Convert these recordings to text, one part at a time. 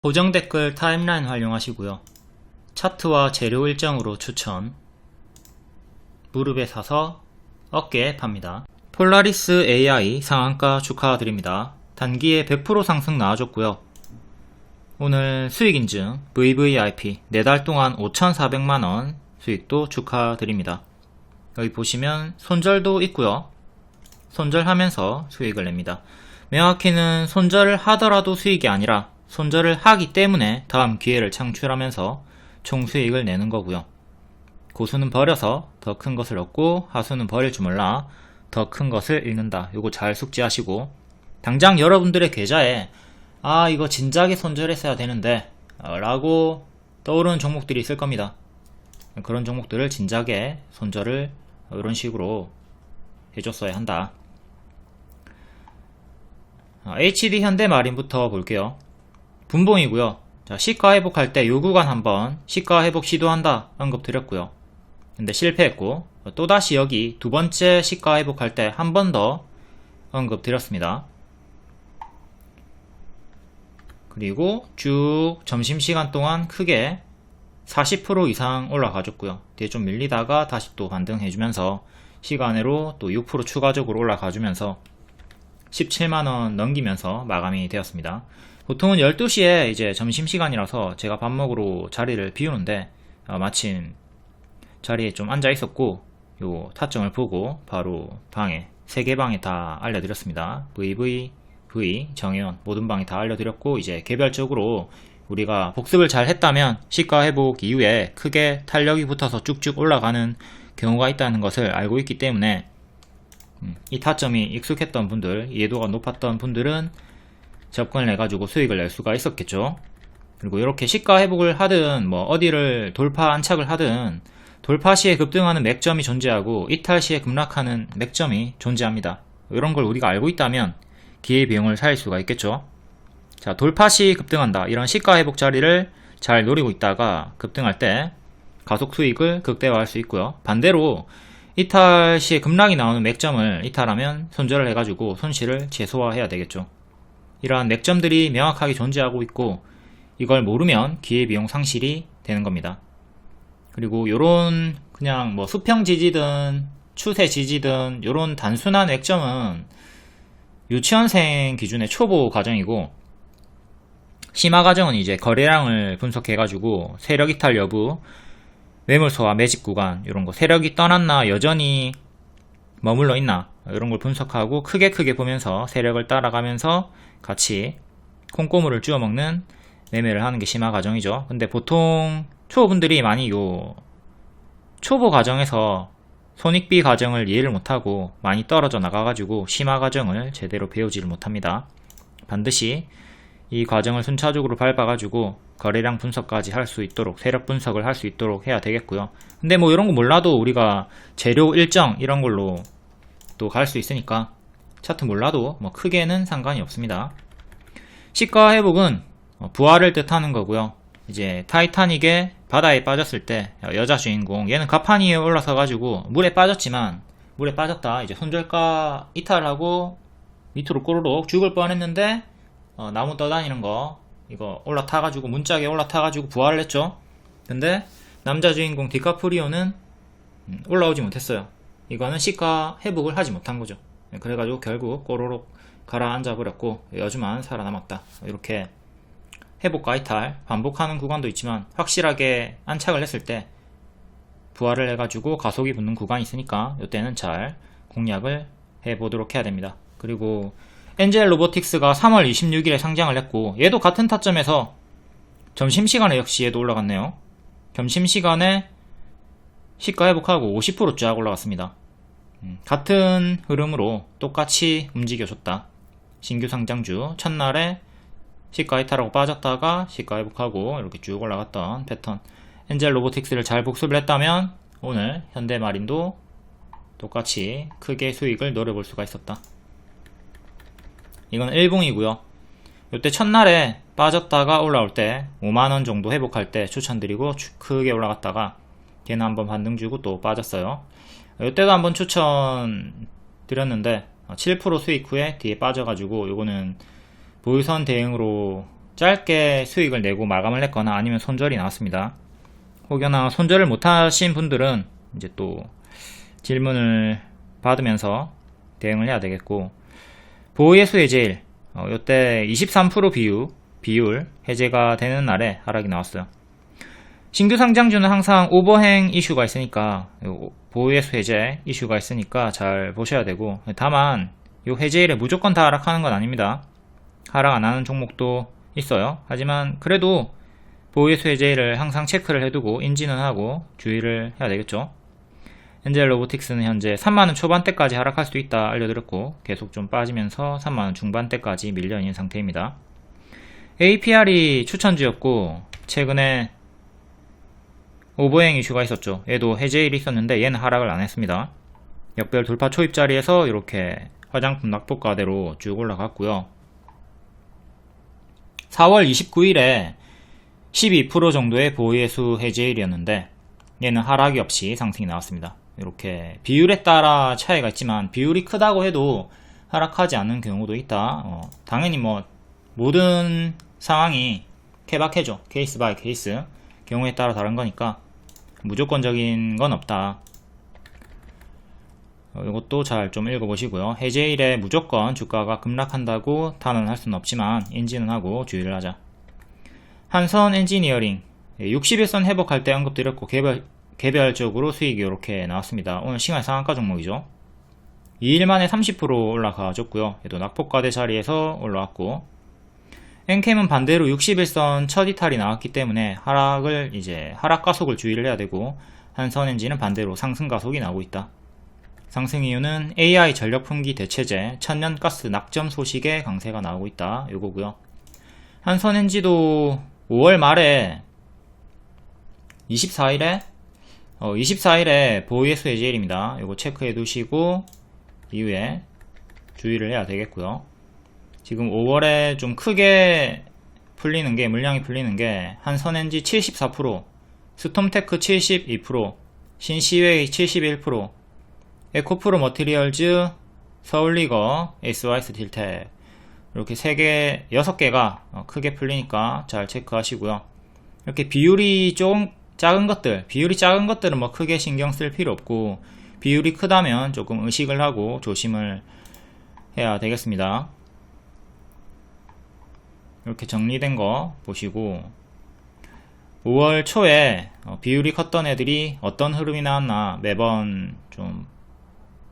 고정 댓글 타임라인 활용하시고요. 차트와 재료 일정으로 추천. 무릎에 사서 어깨에 팝니다. 폴라리스 AI 상한가 축하드립니다. 단기에 100% 상승 나와줬고요. 오늘 수익인증 VVIP 4달 동안 5,400만원 수익도 축하드립니다. 여기 보시면 손절도 있고요. 손절하면서 수익을 냅니다. 명확히는 손절을 하더라도 수익이 아니라 손절을 하기 때문에 다음 기회를 창출하면서 총 수익을 내는 거고요. 고수는 버려서 더 큰 것을 얻고 하수는 버릴 줄 몰라 더 큰 것을 잃는다. 요거 잘 숙지하시고, 당장 여러분들의 계좌에 이거 진작에 손절했어야 되는데 라고 떠오르는 종목들이 있을 겁니다. 그런 종목들을 진작에 손절을 이런 식으로 해줬어야 한다. HD 현대마린부터 볼게요. 분봉이고요. 자, 시가 회복할 때 요 구간 한번 시가 회복 시도한다 언급 드렸고요. 근데 실패했고, 또다시 여기 두 번째 시가 회복할 때 한 번 더 언급 드렸습니다. 그리고 쭉 점심시간 동안 크게 40% 이상 올라가줬고요. 뒤에 좀 밀리다가 다시 또 반등해주면서 시간으로 또 6% 추가적으로 올라가주면서 17만원 넘기면서 마감이 되었습니다. 보통은 12시에 이제 점심시간이라서 제가 밥 먹으러 자리를 비우는데 마침 자리에 좀 앉아 있었고 요 타점을 보고 바로 방에 3개 방에 다 알려드렸습니다. VV, V, 정혜원 모든 방에 다 알려드렸고, 이제 개별적으로 우리가 복습을 잘 했다면 시가 회복 이후에 크게 탄력이 붙어서 쭉쭉 올라가는 경우가 있다는 것을 알고 있기 때문에 이 타점이 익숙했던 분들, 이해도가 높았던 분들은 접근을 해가지고 수익을 낼 수가 있었겠죠. 그리고 이렇게 시가 회복을 하든 뭐 어디를 돌파 안착을 하든 돌파 시에 급등하는 맥점이 존재하고 이탈 시에 급락하는 맥점이 존재합니다. 이런 걸 우리가 알고 있다면 기회비용을 살릴 수가 있겠죠. 자, 돌파 시 급등한다, 이런 시가 회복 자리를 잘 노리고 있다가 급등할 때 가속 수익을 극대화할 수 있고요. 반대로 이탈 시에 급락이 나오는 맥점을 이탈하면 손절을 해가지고 손실을 최소화해야 되겠죠. 이러한 맥점들이 명확하게 존재하고 있고, 이걸 모르면 기회비용 상실이 되는 겁니다. 그리고 요런 그냥 뭐 수평 지지든 추세 지지든 요런 단순한 맥점은 유치원생 기준의 초보 과정이고, 심화 과정은 이제 거래량을 분석해가지고 세력 이탈 여부, 매물소와 매집 구간, 이런 거 세력이 떠났나 여전히 머물러 있나 이런 걸 분석하고 크게 보면서 세력을 따라가면서 같이 콩고물을 쥐어 먹는 매매를 하는 게 심화 과정이죠. 근데 보통 초보분들이 많이 요 초보 과정에서 손익비 과정을 이해를 못하고 많이 떨어져 나가가지고 심화 과정을 제대로 배우지를 못합니다. 반드시 이 과정을 순차적으로 밟아가지고 거래량 분석까지 할 수 있도록, 세력 분석을 할 수 있도록 해야 되겠고요. 근데 뭐 이런 거 몰라도 우리가 재료 일정 이런 걸로 또 갈 수 있으니까 차트 몰라도 뭐 크게는 상관이 없습니다. 시가 회복은 부활을 뜻하는 거고요. 이제 타이타닉의 바다에 빠졌을 때 여자 주인공, 얘는 가판 위에 올라서 가지고 물에 빠졌지만, 물에 빠졌다 이제 손절가 이탈하고 밑으로 꼬르륵 죽을 뻔했는데 나무 떠다니는 거 이거 올라타가지고 문짝에 올라타가지고 부활을 했죠. 근데 남자 주인공 디카프리오는 올라오지 못했어요. 이거는 시가 회복을 하지 못한 거죠. 그래가지고 결국 꼬르륵 가라앉아 버렸고 여주만 살아남았다. 이렇게 회복과 이탈 반복하는 구간도 있지만 확실하게 안착을 했을 때 부활을 해가지고 가속이 붙는 구간이 있으니까 이때는 잘 공략을 해보도록 해야 됩니다. 그리고 엔젤 로보틱스가 3월 26일에 상장을 했고, 얘도 같은 타점에서 점심시간에 역시 얘도 올라갔네요. 점심시간에 시가 회복하고 50% 쫙 올라갔습니다. 같은 흐름으로 똑같이 움직여줬다. 신규 상장주 첫날에 시가 이탈하고 빠졌다가 시가 회복하고 이렇게 쭉 올라갔던 패턴. 엔젤 로보틱스를 잘 복습을 했다면 오늘 현대마린도 똑같이 크게 수익을 노려볼 수가 있었다. 이건 일봉이고요. 이때 첫날에 빠졌다가 올라올 때 5만원 정도 회복할 때 추천드리고 크게 올라갔다가 걔는 한번 반등 주고 또 빠졌어요. 이때도 한번 추천 드렸는데 7% 수익 후에 뒤에 빠져가지고 요거는 보유선 대응으로 짧게 수익을 내고 마감을 했거나 아니면 손절이 나왔습니다. 혹여나 손절을 못하신 분들은 이제 또 질문을 받으면서 대응을 해야 되겠고, 보호예수 해제일 이때 23% 비율 해제가 되는 날에 하락이 나왔어요. 신규 상장주는 항상 오버행 이슈가 있으니까, 보호예수 해제 이슈가 있으니까 잘 보셔야 되고, 다만 이 해제일에 무조건 다 하락하는 건 아닙니다. 하락 안 하는 종목도 있어요. 하지만 그래도 보호예수 해제일을 항상 체크를 해두고 인지는 하고 주의를 해야 되겠죠. 엔젤 로보틱스는 현재 3만원 초반대까지 하락할 수도 있다 알려드렸고, 계속 좀 빠지면서 3만원 중반대까지 밀려 있는 상태입니다. APR이 추천주였고, 최근에 오버행 이슈가 있었죠. 얘도 해제일이 있었는데 얘는 하락을 안 했습니다. 역별 돌파 초입 자리에서 이렇게 화장품 낙폭가대로 쭉 올라갔고요. 4월 29일에 12% 정도의 보호예수 해제일이었는데 얘는 하락이 없이 상승이 나왔습니다. 이렇게 비율에 따라 차이가 있지만, 비율이 크다고 해도 하락하지 않는 경우도 있다. 당연히 뭐 모든 상황이 케바케죠. 케이스 바이 케이스, 경우에 따라 다른 거니까 무조건적인 건 없다. 이것도 잘 좀 읽어보시고요. 해제일에 무조건 주가가 급락한다고 단언할 수는 없지만 인지는 하고 주의를 하자. 한선 엔지니어링 61선 회복할 때 언급드렸고, 개별적으로 수익이 이렇게 나왔습니다. 오늘 시간 상한가 종목이죠. 2일 만에 30% 올라가줬고요. 얘도 낙폭과대 자리에서 올라왔고, 엔캠은 반대로 61선 첫 이탈이 나왔기 때문에 하락 가속을 주의를 해야 되고, 한선엔진은 반대로 상승 가속이 나오고 있다. 상승 이유는 AI 전력 풍기 대체제, 천연가스 낙점 소식에 강세가 나오고 있다. 요거고요. 한선엔지도 5월 말에 24일에 보호예수 해제일입니다. 요거 체크해 두시고 이후에 주의를 해야 되겠고요. 지금 5월에 좀 크게 풀리는 게, 물량이 풀리는 게 한선엔지 74%, 스톰테크 72%, 신시웨이 71%, 에코프로 머티리얼즈, 서울리거, SYS 딜텍, 이렇게 6개가 크게 풀리니까 잘 체크하시고요. 이렇게 비율이 좀 작은 것들은 뭐 크게 신경 쓸 필요 없고, 비율이 크다면 조금 의식을 하고 조심을 해야 되겠습니다. 이렇게 정리된 거 보시고, 5월 초에 비율이 컸던 애들이 어떤 흐름이 나왔나 매번 좀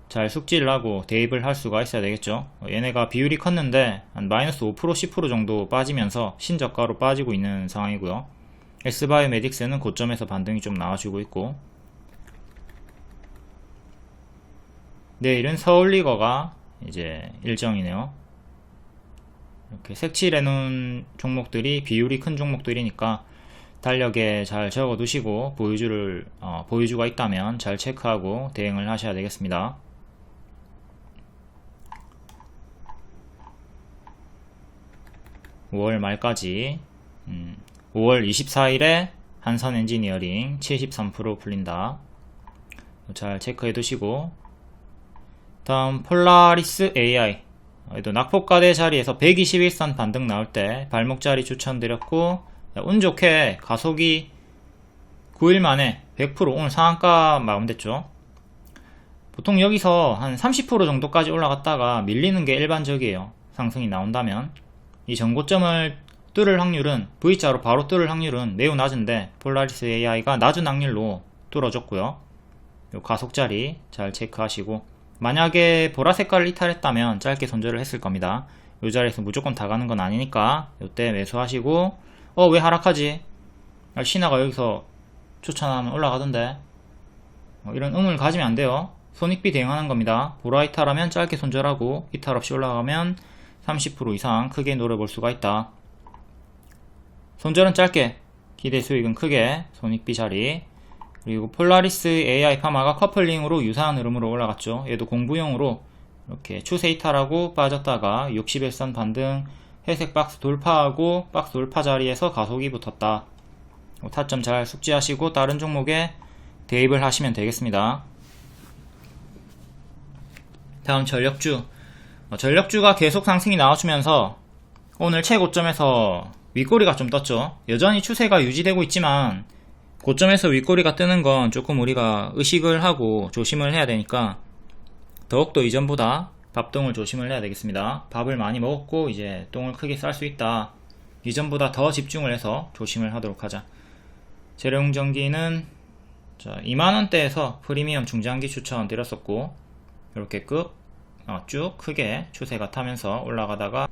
잘 숙지를 하고 대입을 할 수가 있어야 되겠죠. 얘네가 비율이 컸는데 한 마이너스 5% 10% 정도 빠지면서 신저가로 빠지고 있는 상황이고요. S바이오메딕스는 고점에서 반등이 좀 나와주고 있고, 내일은 서울리거가 이제 일정이네요. 이렇게 색칠해놓은 종목들이 비율이 큰 종목들이니까 달력에 잘 적어 두시고, 보유주가 있다면 잘 체크하고 대응을 하셔야 되겠습니다. (5월) 말까지 5월 24일에 한선 엔지니어링 73% 풀린다. 잘 체크해 두시고, 다음 폴라리스 AI, 또 낙폭가대 자리에서 121선 반등 나올 때 발목자리 추천드렸고, 운 좋게 가속이 9일 만에 100% 오늘 상한가 마감됐죠. 보통 여기서 한 30% 정도까지 올라갔다가 밀리는 게 일반적이에요. 상승이 나온다면. 이 전고점을 뚫을 확률은, V자로 바로 뚫을 확률은 매우 낮은데, 폴라리스 AI가 낮은 확률로 뚫어줬고요. 요 가속자리 잘 체크하시고, 만약에 보라색깔을 이탈했다면 짧게 손절을 했을 겁니다. 요 자리에서 무조건 다 가는 건 아니니까 요때 매수하시고, 왜 하락하지? 신화가 여기서 추천하면 올라가던데, 이런 의문을 가지면 안 돼요. 손익비 대응하는 겁니다. 보라 이탈하면 짧게 손절하고, 이탈 없이 올라가면 30% 이상 크게 노려볼 수가 있다. 손절은 짧게, 기대 수익은 크게, 손익비 자리. 그리고 폴라리스 AI 파마가 커플링으로 유사한 흐름으로 올라갔죠. 얘도 공부용으로 이렇게 추세 이탈하고 빠졌다가 61선 반등, 회색 박스 돌파하고 박스 돌파 자리에서 가속이 붙었다. 타점 잘 숙지하시고 다른 종목에 대입을 하시면 되겠습니다. 다음 전력주가 계속 상승이 나와주면서 오늘 최고점에서 윗꼬리가 좀 떴죠. 여전히 추세가 유지되고 있지만 고점에서 윗꼬리가 뜨는 건 조금 우리가 의식을 하고 조심을 해야 되니까 더욱더 이전보다 밥똥을 조심을 해야 되겠습니다. 밥을 많이 먹었고 이제 똥을 크게 쌀 수 있다. 이전보다 더 집중을 해서 조심을 하도록 하자. 재래용전기는 2만원대에서 프리미엄 중장기 추천 드렸었고 이렇게 쭉 크게 추세가 타면서 올라가다가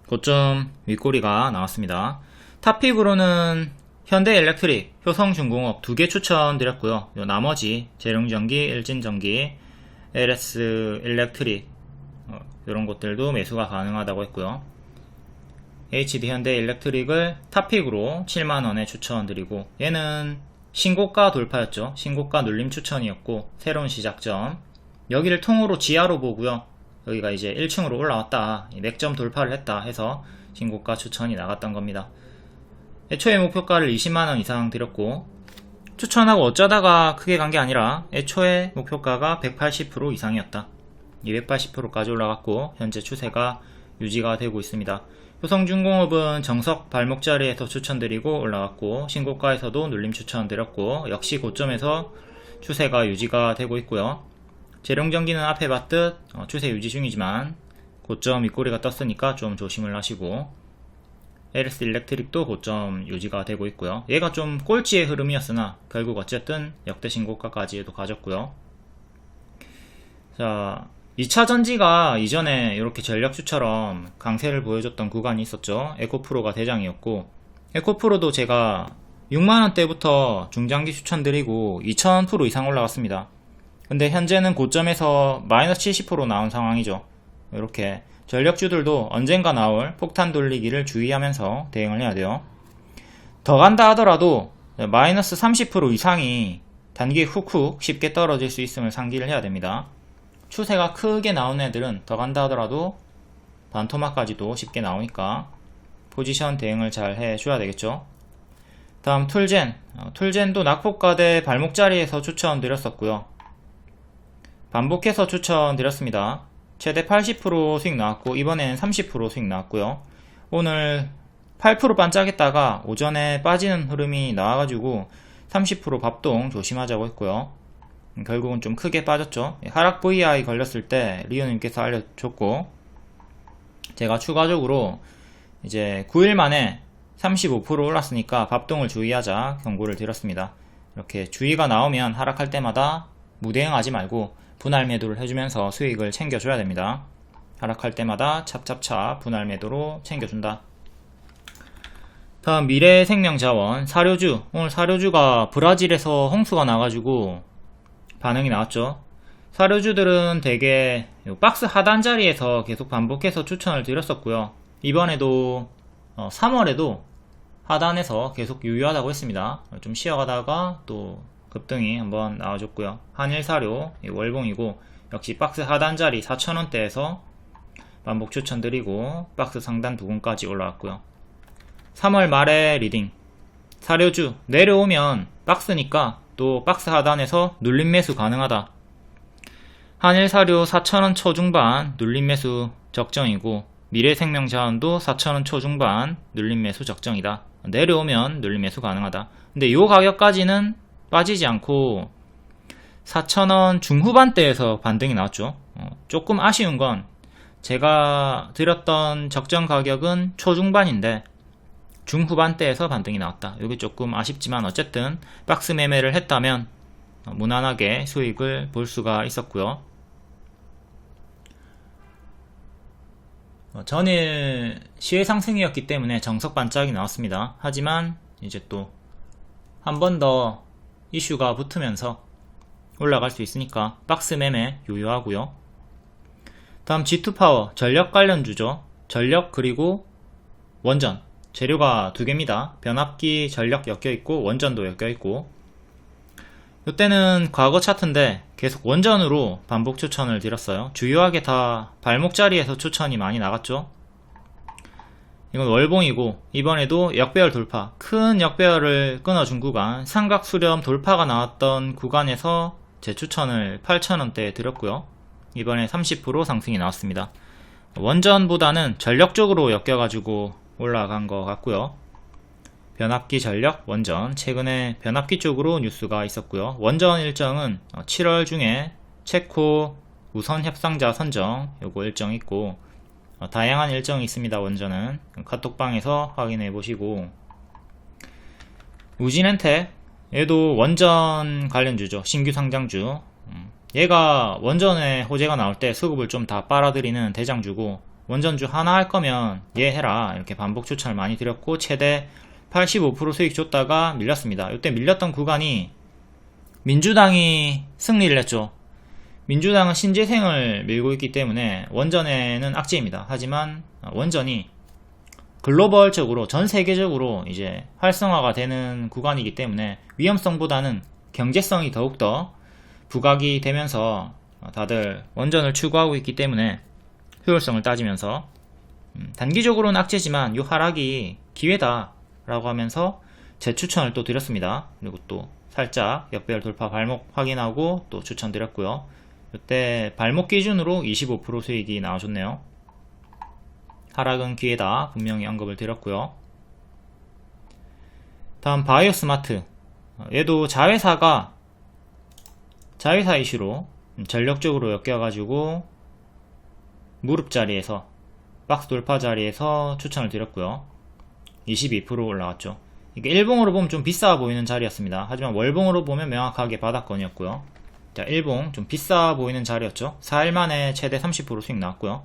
고점 윗꼬리가 나왔습니다. 탑픽으로는 현대엘렉트릭, 효성중공업 2개 추천드렸고요. 나머지 재룡전기, 일진전기, LS엘렉트릭 이런 것들도 매수가 가능하다고 했고요. HD현대엘렉트릭을 탑픽으로 7만원에 추천드리고 얘는 신고가 돌파였죠. 신고가 눌림 추천이었고 새로운 시작점 여기를 통으로 지하로 보고요. 여기가 이제 1층으로 올라왔다, 맥점 돌파를 했다 해서 신고가 추천이 나갔던 겁니다. 애초에 목표가를 20만원 이상 드렸고 추천하고 어쩌다가 크게 간 게 아니라 애초에 목표가가 180% 이상이었다. 280%까지 올라갔고 현재 추세가 유지가 되고 있습니다. 효성중공업은 정석 발목 자리에서 추천드리고 올라갔고 신고가에서도 눌림 추천드렸고 역시 고점에서 추세가 유지가 되고 있고요. 재룡전기는 앞에 봤듯 추세 유지 중이지만 고점 윗꼬리가 떴으니까 좀 조심을 하시고 LS엘렉트릭도 고점 유지가 되고 있고요. 얘가 좀 꼴찌의 흐름이었으나 결국 어쨌든 역대 신고가까지도 가졌고요. 자, 2차전지가 이전에 이렇게 전력주처럼 강세를 보여줬던 구간이 있었죠. 에코프로가 대장이었고 에코프로도 제가 6만원대부터 중장기 추천드리고 2000% 이상 올라갔습니다. 근데 현재는 고점에서 마이너스 70% 나온 상황이죠. 이렇게 전력주들도 언젠가 나올 폭탄 돌리기를 주의하면서 대응을 해야 돼요. 더 간다 하더라도 마이너스 30% 이상이 단기에 훅훅 쉽게 떨어질 수 있음을 상기를 해야 됩니다. 추세가 크게 나온 애들은 더 간다 하더라도 반토막까지도 쉽게 나오니까 포지션 대응을 잘 해줘야 되겠죠. 다음 툴젠. 툴젠도 낙폭가대 발목 자리에서 추천드렸었고요. 반복해서 추천드렸습니다. 최대 80% 수익 나왔고 이번엔 30% 수익 나왔고요. 오늘 8% 반짝했다가 오전에 빠지는 흐름이 나와가지고 30% 밥동 조심하자고 했고요. 결국은 좀 크게 빠졌죠. 하락 VI 걸렸을 때 리오님께서 알려줬고 제가 추가적으로 이제 9일 만에 35% 올랐으니까 밥동을 주의하자 경고를 드렸습니다. 이렇게 주의가 나오면 하락할 때마다 무대응하지 말고 분할 매도를 해주면서 수익을 챙겨줘야 됩니다. 하락할 때마다 찹찹찹 분할 매도로 챙겨준다. 다음 미래생명자원 사료주. 오늘 사료주가 브라질에서 홍수가 나가지고 반응이 나왔죠. 사료주들은 대개 박스 하단 자리에서 계속 반복해서 추천을 드렸었고요. 이번에도 3월에도 하단에서 계속 유효하다고 했습니다. 좀 쉬어가다가 또 급등이 한번 나와줬고요. 한일사료 월봉이고 역시 박스 하단 자리 4,000원대에서 반복 추천드리고 박스 상단 부근까지 올라왔고요. 3월 말에 리딩 사료주 내려오면 박스니까 또 박스 하단에서 눌림 매수 가능하다. 한일사료 4,000원 초중반 눌림 매수 적정이고 미래생명자원도 4,000원 초중반 눌림 매수 적정이다. 내려오면 눌림 매수 가능하다. 근데 이 가격까지는 빠지지 않고 4,000원 중후반대에서 반등이 나왔죠. 조금 아쉬운 건 제가 드렸던 적정 가격은 초중반인데 중후반대에서 반등이 나왔다. 이게 조금 아쉽지만 어쨌든 박스 매매를 했다면 무난하게 수익을 볼 수가 있었고요. 전일 시외 상승이었기 때문에 정석 반짝이 나왔습니다. 하지만 이제 또 한 번 더 이슈가 붙으면서 올라갈 수 있으니까 박스 매매 유효하고요. 다음 G2파워 전력 관련주죠. 전력 그리고 원전 재료가 두 개입니다. 변압기 전력 엮여있고 원전도 엮여있고 이때는 과거 차트인데 계속 원전으로 반복 추천을 드렸어요. 주요하게 다 발목 자리에서 추천이 많이 나갔죠. 이건 월봉이고 이번에도 역배열 돌파, 큰 역배열을 끊어준 구간, 삼각 수렴 돌파가 나왔던 구간에서 제 추천을 8,000원대에 드렸고요. 이번에 30% 상승이 나왔습니다. 원전보다는 전력 쪽으로 엮여가지고 올라간 것 같고요. 변압기 전력 원전, 최근에 변압기 쪽으로 뉴스가 있었고요. 원전 일정은 7월 중에 체코 우선 협상자 선정 요거 일정 있고, 다양한 일정이 있습니다. 원전은 카톡방에서 확인해 보시고, 우진엔텍 얘도 원전 관련주죠. 신규 상장주. 얘가 원전에 호재가 나올 때 수급을 좀 다 빨아들이는 대장주고, 원전주 하나 할 거면 얘 해라 이렇게 반복 추천을 많이 드렸고, 최대 85% 수익 줬다가 밀렸습니다. 이때 밀렸던 구간이 민주당이 승리를 했죠. 민주당은 신재생을 밀고 있기 때문에 원전에는 악재입니다. 하지만 원전이 글로벌적으로 전 세계적으로 이제 활성화가 되는 구간이기 때문에 위험성보다는 경제성이 더욱더 부각이 되면서 다들 원전을 추구하고 있기 때문에 효율성을 따지면서 단기적으로는 악재지만 이 하락이 기회다 라고 하면서 재추천을 또 드렸습니다. 그리고 또 살짝 역배열 돌파 발목 확인하고 또 추천드렸고요. 이때 발목 기준으로 25% 수익이 나와줬네요. 하락은 기회다 분명히 언급을 드렸고요. 다음 바이오스마트, 얘도 자회사 이슈로 전력적으로 엮여가지고 무릎 자리에서 박스 돌파 자리에서 추천을 드렸고요. 22% 올라왔죠. 이게 일봉으로 보면 좀 비싸 보이는 자리였습니다. 하지만 월봉으로 보면 명확하게 바닥권이었고요. 자, 일봉 좀 비싸 보이는 자리였죠. 4일 만에 최대 30% 수익 나왔고요.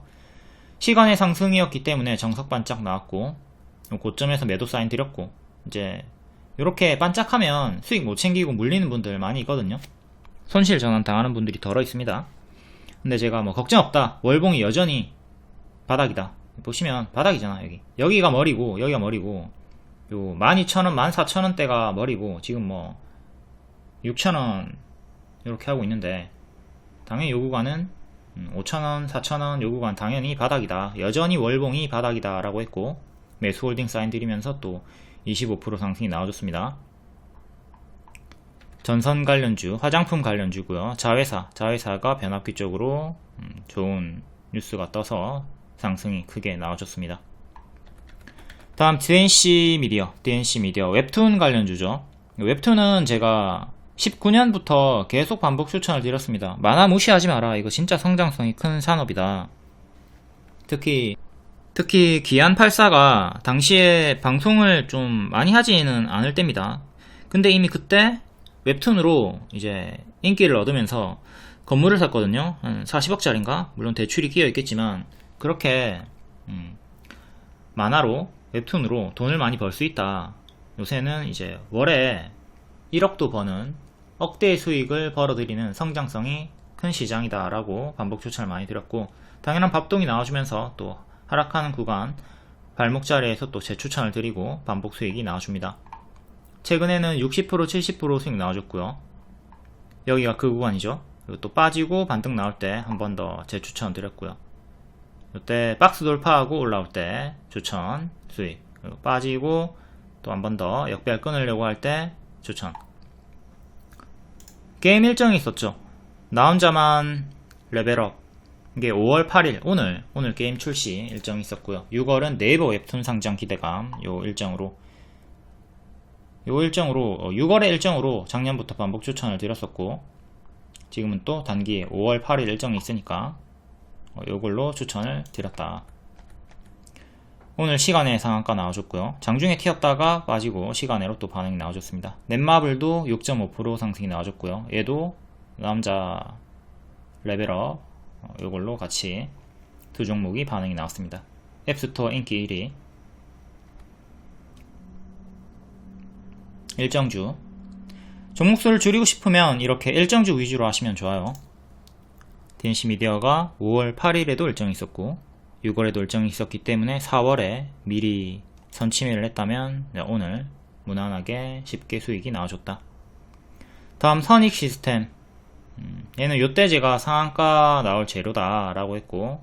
시간의 상승이었기 때문에 정석 반짝 나왔고, 고점에서 매도 사인 드렸고, 이제 이렇게 반짝하면 수익 못 챙기고 물리는 분들 많이 있거든요. 손실 전환 당하는 분들이 덜어 있습니다. 근데 제가 뭐 걱정 없다, 월봉이 여전히 바닥이다, 보시면 바닥이잖아. 여기가 머리고 여기가 머리고, 요 12,000원 14,000원대가 머리고, 지금 뭐 6,000원 이렇게 하고 있는데, 당연히 요 구간은 5,000원 4,000원 요 구간 당연히 바닥이다, 여전히 월봉이 바닥이다 라고 했고, 매수 홀딩 사인 드리면서 또 25% 상승이 나와줬습니다. 전선 관련주, 화장품 관련주고요. 자회사가 변압기 쪽으로 좋은 뉴스가 떠서 상승이 크게 나와줬습니다. 다음 DNC 미디어 웹툰 관련주죠. 웹툰은 제가 19년부터 계속 반복 추천을 드렸습니다. 만화 무시하지 마라, 이거 진짜 성장성이 큰 산업이다. 특히 기안84가 당시에 방송을 좀 많이 하지는 않을 때입니다. 근데 이미 그때 웹툰으로 이제 인기를 얻으면서 건물을 샀거든요. 한 40억짜리인가? 물론 대출이 끼어 있겠지만, 그렇게 만화로 웹툰으로 돈을 많이 벌 수 있다. 요새는 이제 월에 1억도 버는 억대의 수익을 벌어들이는 성장성이 큰 시장이다 라고 반복 추천을 많이 드렸고, 당연한 밥동이 나와주면서 또 하락하는 구간 발목 자리에서 또 재추천을 드리고 반복 수익이 나와줍니다. 최근에는 60% 70% 수익 나와줬고요. 여기가 그 구간이죠. 그리고 또 빠지고 반등 나올 때 한 번 더 재추천 드렸고요. 이때 박스 돌파하고 올라올 때 추천 수익, 그리고 빠지고 또 한 번 더 역배열 끊으려고 할 때 추천. 게임 일정이 있었죠. 나 혼자만 레벨업, 이게 5월 8일 오늘 게임 출시 일정이 있었고요. 6월은 네이버 웹툰 상장 기대감, 요 일정으로 6월의 일정으로 작년부터 반복 추천을 드렸었고, 지금은 또 단기 5월 8일 일정이 있으니까 요걸로 추천을 드렸다. 오늘 시간에 상한가 나와줬고요. 장중에 튀었다가 빠지고 시간으로 또 반응이 나와줬습니다. 넷마블도 6.5% 상승이 나와줬고요. 얘도 남자 레벨업, 요걸로 같이 두 종목이 반응이 나왔습니다. 앱스토어 인기 1위. 일정주, 종목수를 줄이고 싶으면 이렇게 일정주 위주로 하시면 좋아요. DNC 미디어가 5월 8일에도 일정이 있었고 6월에도 일정이 있었기 때문에 4월에 미리 선침해를 했다면 오늘 무난하게 쉽게 수익이 나와줬다. 다음 선익 시스템, 얘는 요때 제가 상한가 나올 재료다 라고 했고,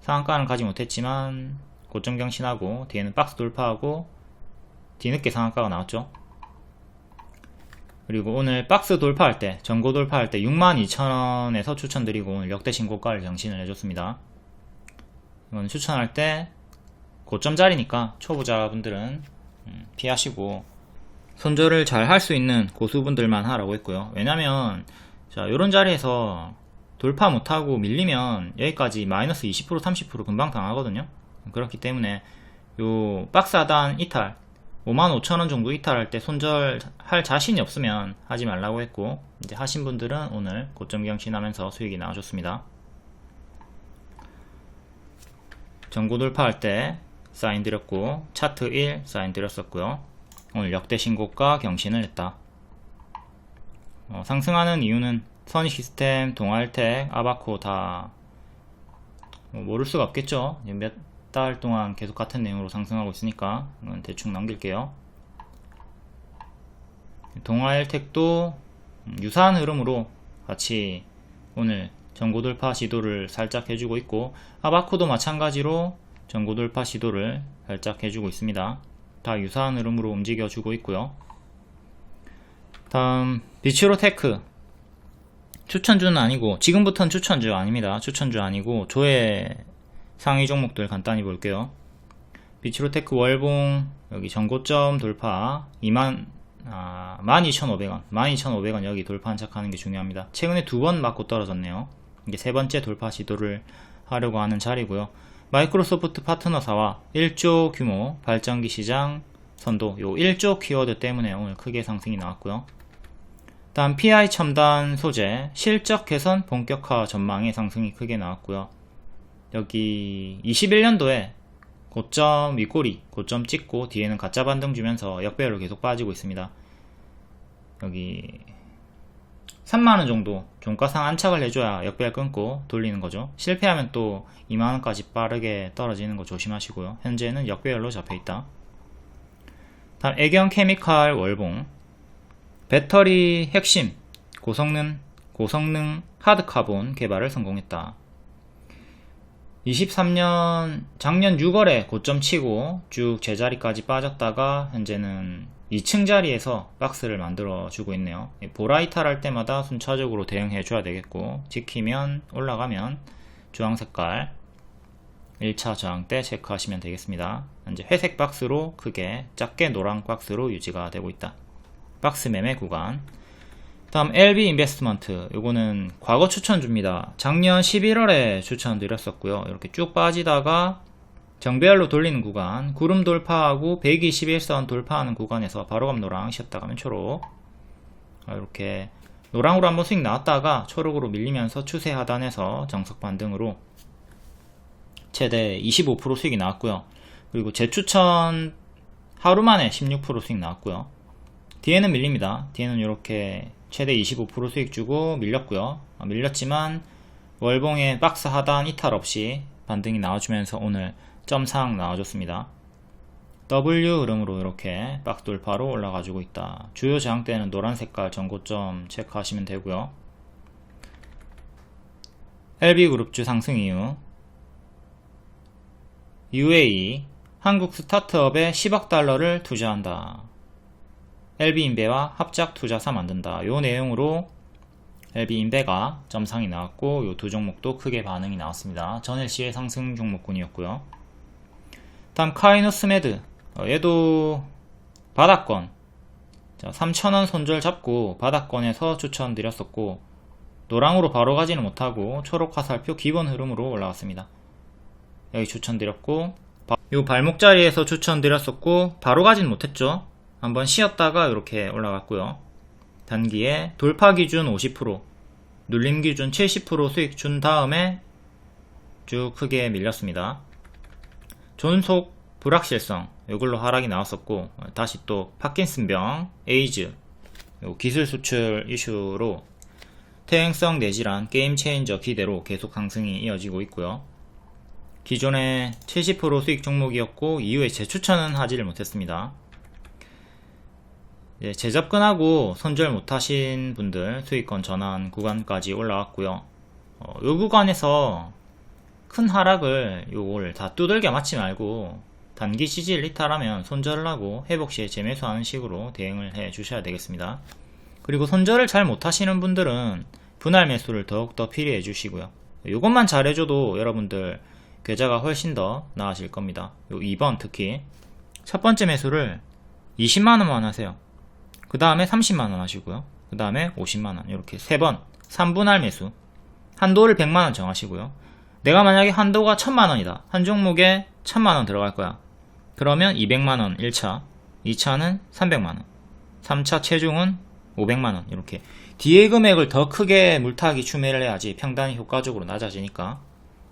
상한가는 가지 못했지만 고점 경신하고 뒤에는 박스 돌파하고 뒤늦게 상한가가 나왔죠. 그리고 오늘 박스 돌파할 때, 전고 돌파할 때 62,000원에서 추천드리고 오늘 역대 신고가를 경신을 해줬습니다. 이건 추천할 때 고점 자리니까 초보자분들은 피하시고 손절을 잘 할 수 있는 고수분들만 하라고 했고요. 왜냐면 자, 요런 자리에서 돌파 못하고 밀리면 여기까지 마이너스 20% 30% 금방 당하거든요. 그렇기 때문에 요 박스 하단 이탈 55,000원 정도 이탈할 때 손절할 자신이 없으면 하지 말라고 했고, 이제 하신 분들은 오늘 고점 경신하면서 수익이 나와줬습니다. 전고 돌파할 때 사인 드렸고, 차트 1 사인 드렸었고요. 오늘 역대 신고가 경신을 했다. 상승하는 이유는 선익시스템, 동아일텍, 아바코 다 모를 수가 없겠죠. 몇 달 동안 계속 같은 내용으로 상승하고 있으니까 이건 대충 넘길게요. 동아일텍도 유사한 흐름으로 같이 오늘 전고돌파 시도를 살짝 해주고 있고, 아바코도 마찬가지로 전고돌파 시도를 살짝 해주고 있습니다. 다 유사한 흐름으로 움직여주고 있고요. 다음 비츠로테크, 추천주는 아니고, 지금부터는 추천주 아닙니다. 추천주 아니고 조회 상위 종목들 간단히 볼게요. 비츠로테크 월봉 여기 전고점 돌파 12,500원 12,500원 여기 돌파 안착하는 게 중요합니다. 최근에 두 번 맞고 떨어졌네요. 이게 세 번째 돌파 시도를 하려고 하는 자리고요. 마이크로소프트 파트너사와 1조 규모 발전기 시장 선도, 요 1조 키워드 때문에 오늘 크게 상승이 나왔고요. 다음 PI 첨단 소재 실적 개선 본격화 전망의 상승이 크게 나왔고요. 여기 21년도에 고점 윗꼬리 고점 찍고 뒤에는 가짜 반등 주면서 역배열로 계속 빠지고 있습니다. 여기 3만원 정도 종가상 안착을 해줘야 역배열 끊고 돌리는 거죠. 실패하면 또 2만원까지 빠르게 떨어지는 거 조심하시고요. 현재는 역배열로 잡혀있다. 다음 애경 케미칼 월봉 배터리 핵심 고성능 하드카본 개발을 성공했다. 23년 작년 6월에 고점 치고 쭉 제자리까지 빠졌다가 현재는 2층 자리에서 박스를 만들어 주고 있네요. 보라 이탈할 때마다 순차적으로 대응해 줘야 되겠고, 지키면 올라가면 주황색깔 1차 저항대 체크하시면 되겠습니다. 현재 회색 박스로 크게 작게 노랑 박스로 유지가 되고 있다. 박스 매매 구간. 다음 LB 인베스트먼트, 요거는 과거 추천주입니다. 작년 11월에 추천드렸었고요. 이렇게 쭉 빠지다가 정배열로 돌리는 구간, 구름 돌파하고 121선 돌파하는 구간에서 바로감 노랑, 쉬었다 가면 초록, 이렇게 노랑으로 한번 수익 나왔다가 초록으로 밀리면서 추세 하단에서 정석 반등으로 최대 25% 수익이 나왔고요. 그리고 재추천 하루 만에 16% 수익 나왔고요. 뒤에는 밀립니다. 뒤에는 이렇게 최대 25% 수익 주고 밀렸고요. 밀렸지만 월봉의 박스 하단 이탈 없이 반등이 나와주면서 오늘 점상 나와줬습니다. W 흐름으로 이렇게 박스 돌파로 올라가지고 있다. 주요 저항대는 노란 색깔 전고점 체크하시면 되고요. LB그룹주 상승 이유. UAE 한국 스타트업에 10억 달러를 투자한다. LB인베와 합작 투자사 만든다. 요 내용으로 LB인베가 점상이 나왔고, 요 두 종목도 크게 반응이 나왔습니다. 전일시의 상승 종목군이었고요. 다음 카이노스메드, 얘도 바닥권 3,000원 손절 잡고 바닥권에서 추천드렸었고, 노랑으로 바로 가지는 못하고 초록 화살표 기본 흐름으로 올라왔습니다. 여기 추천드렸고, 요 발목 자리에서 추천드렸었고 바로 가진 못했죠. 한번 쉬었다가 이렇게 올라갔고요. 단기에 돌파 기준 50%, 눌림 기준 70% 수익 준 다음에 쭉 크게 밀렸습니다. 존속 불확실성, 이걸로 하락이 나왔었고, 다시 또 파킨슨병, 에이즈, 기술 수출 이슈로 퇴행성 내질환 게임 체인저 기대로 계속 상승이 이어지고 있고요. 기존에 70% 수익 종목이었고 이후에 재추천은 하지를 못했습니다. 재접근하고 손절 못하신 분들 수익권 전환 구간까지 올라왔고요. 이 구간에서 큰 하락을 요걸 다 두들겨 맞지 말고 단기 지지를 이탈하면 손절을 하고 회복시에 재매수하는 식으로 대응을 해 주셔야 되겠습니다. 그리고 손절을 잘 못하시는 분들은 분할 매수를 더욱더 필요해 주시고요. 이것만 잘해줘도 여러분들 계좌가 훨씬 더 나아질 겁니다. 요 2번 특히 첫 번째 매수를 20만원만 하세요. 그 다음에 30만원 하시고요. 그 다음에 50만원 이렇게 3번 3분할 매수, 한도를 100만원 정하시고요. 내가 만약에 한도가 1000만원이다. 한 종목에 1000만원 들어갈 거야. 그러면 200만원 1차, 2차는 300만원, 3차 최종은 500만원. 이렇게 뒤에 금액을 더 크게 물타기 추매를 해야지 평단이 효과적으로 낮아지니까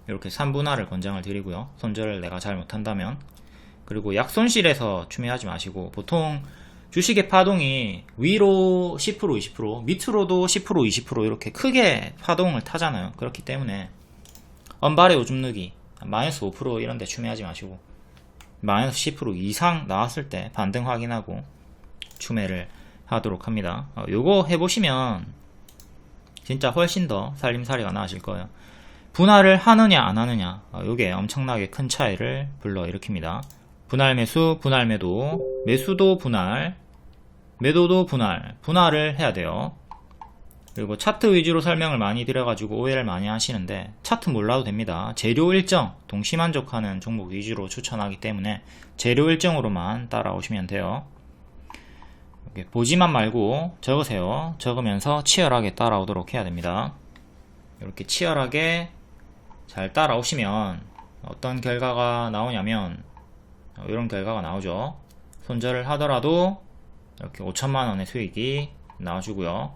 이렇게 3분할을 권장을 드리고요. 손절을 내가 잘 못한다면. 그리고 약손실에서 추매하지 마시고, 보통 주식의 파동이 위로 10% 20% 밑으로도 10% 20% 이렇게 크게 파동을 타잖아요. 그렇기 때문에 언발의 오줌 누기 마이너스 5% 이런 데 추매하지 마시고, 마이너스 10% 이상 나왔을 때 반등 확인하고 추매를 하도록 합니다. 요거 해보시면 진짜 훨씬 더 살림살이가 나아질 거예요. 분할을 하느냐 안 하느냐, 요게 엄청나게 큰 차이를 불러일으킵니다. 분할 매수, 분할 매도, 매수도 분할, 매도도 분할, 분할을 해야 돼요. 그리고 차트 위주로 설명을 많이 드려가지고 오해를 많이 하시는데, 차트 몰라도 됩니다. 재료 일정, 동시만족하는 종목 위주로 추천하기 때문에 재료 일정으로만 따라오시면 돼요. 이렇게 보지만 말고 적으세요. 적으면서 치열하게 따라오도록 해야 됩니다. 이렇게 치열하게 잘 따라오시면 어떤 결과가 나오냐면 이런 결과가 나오죠. 손절을 하더라도 이렇게 5천만원의 수익이 나와주고요.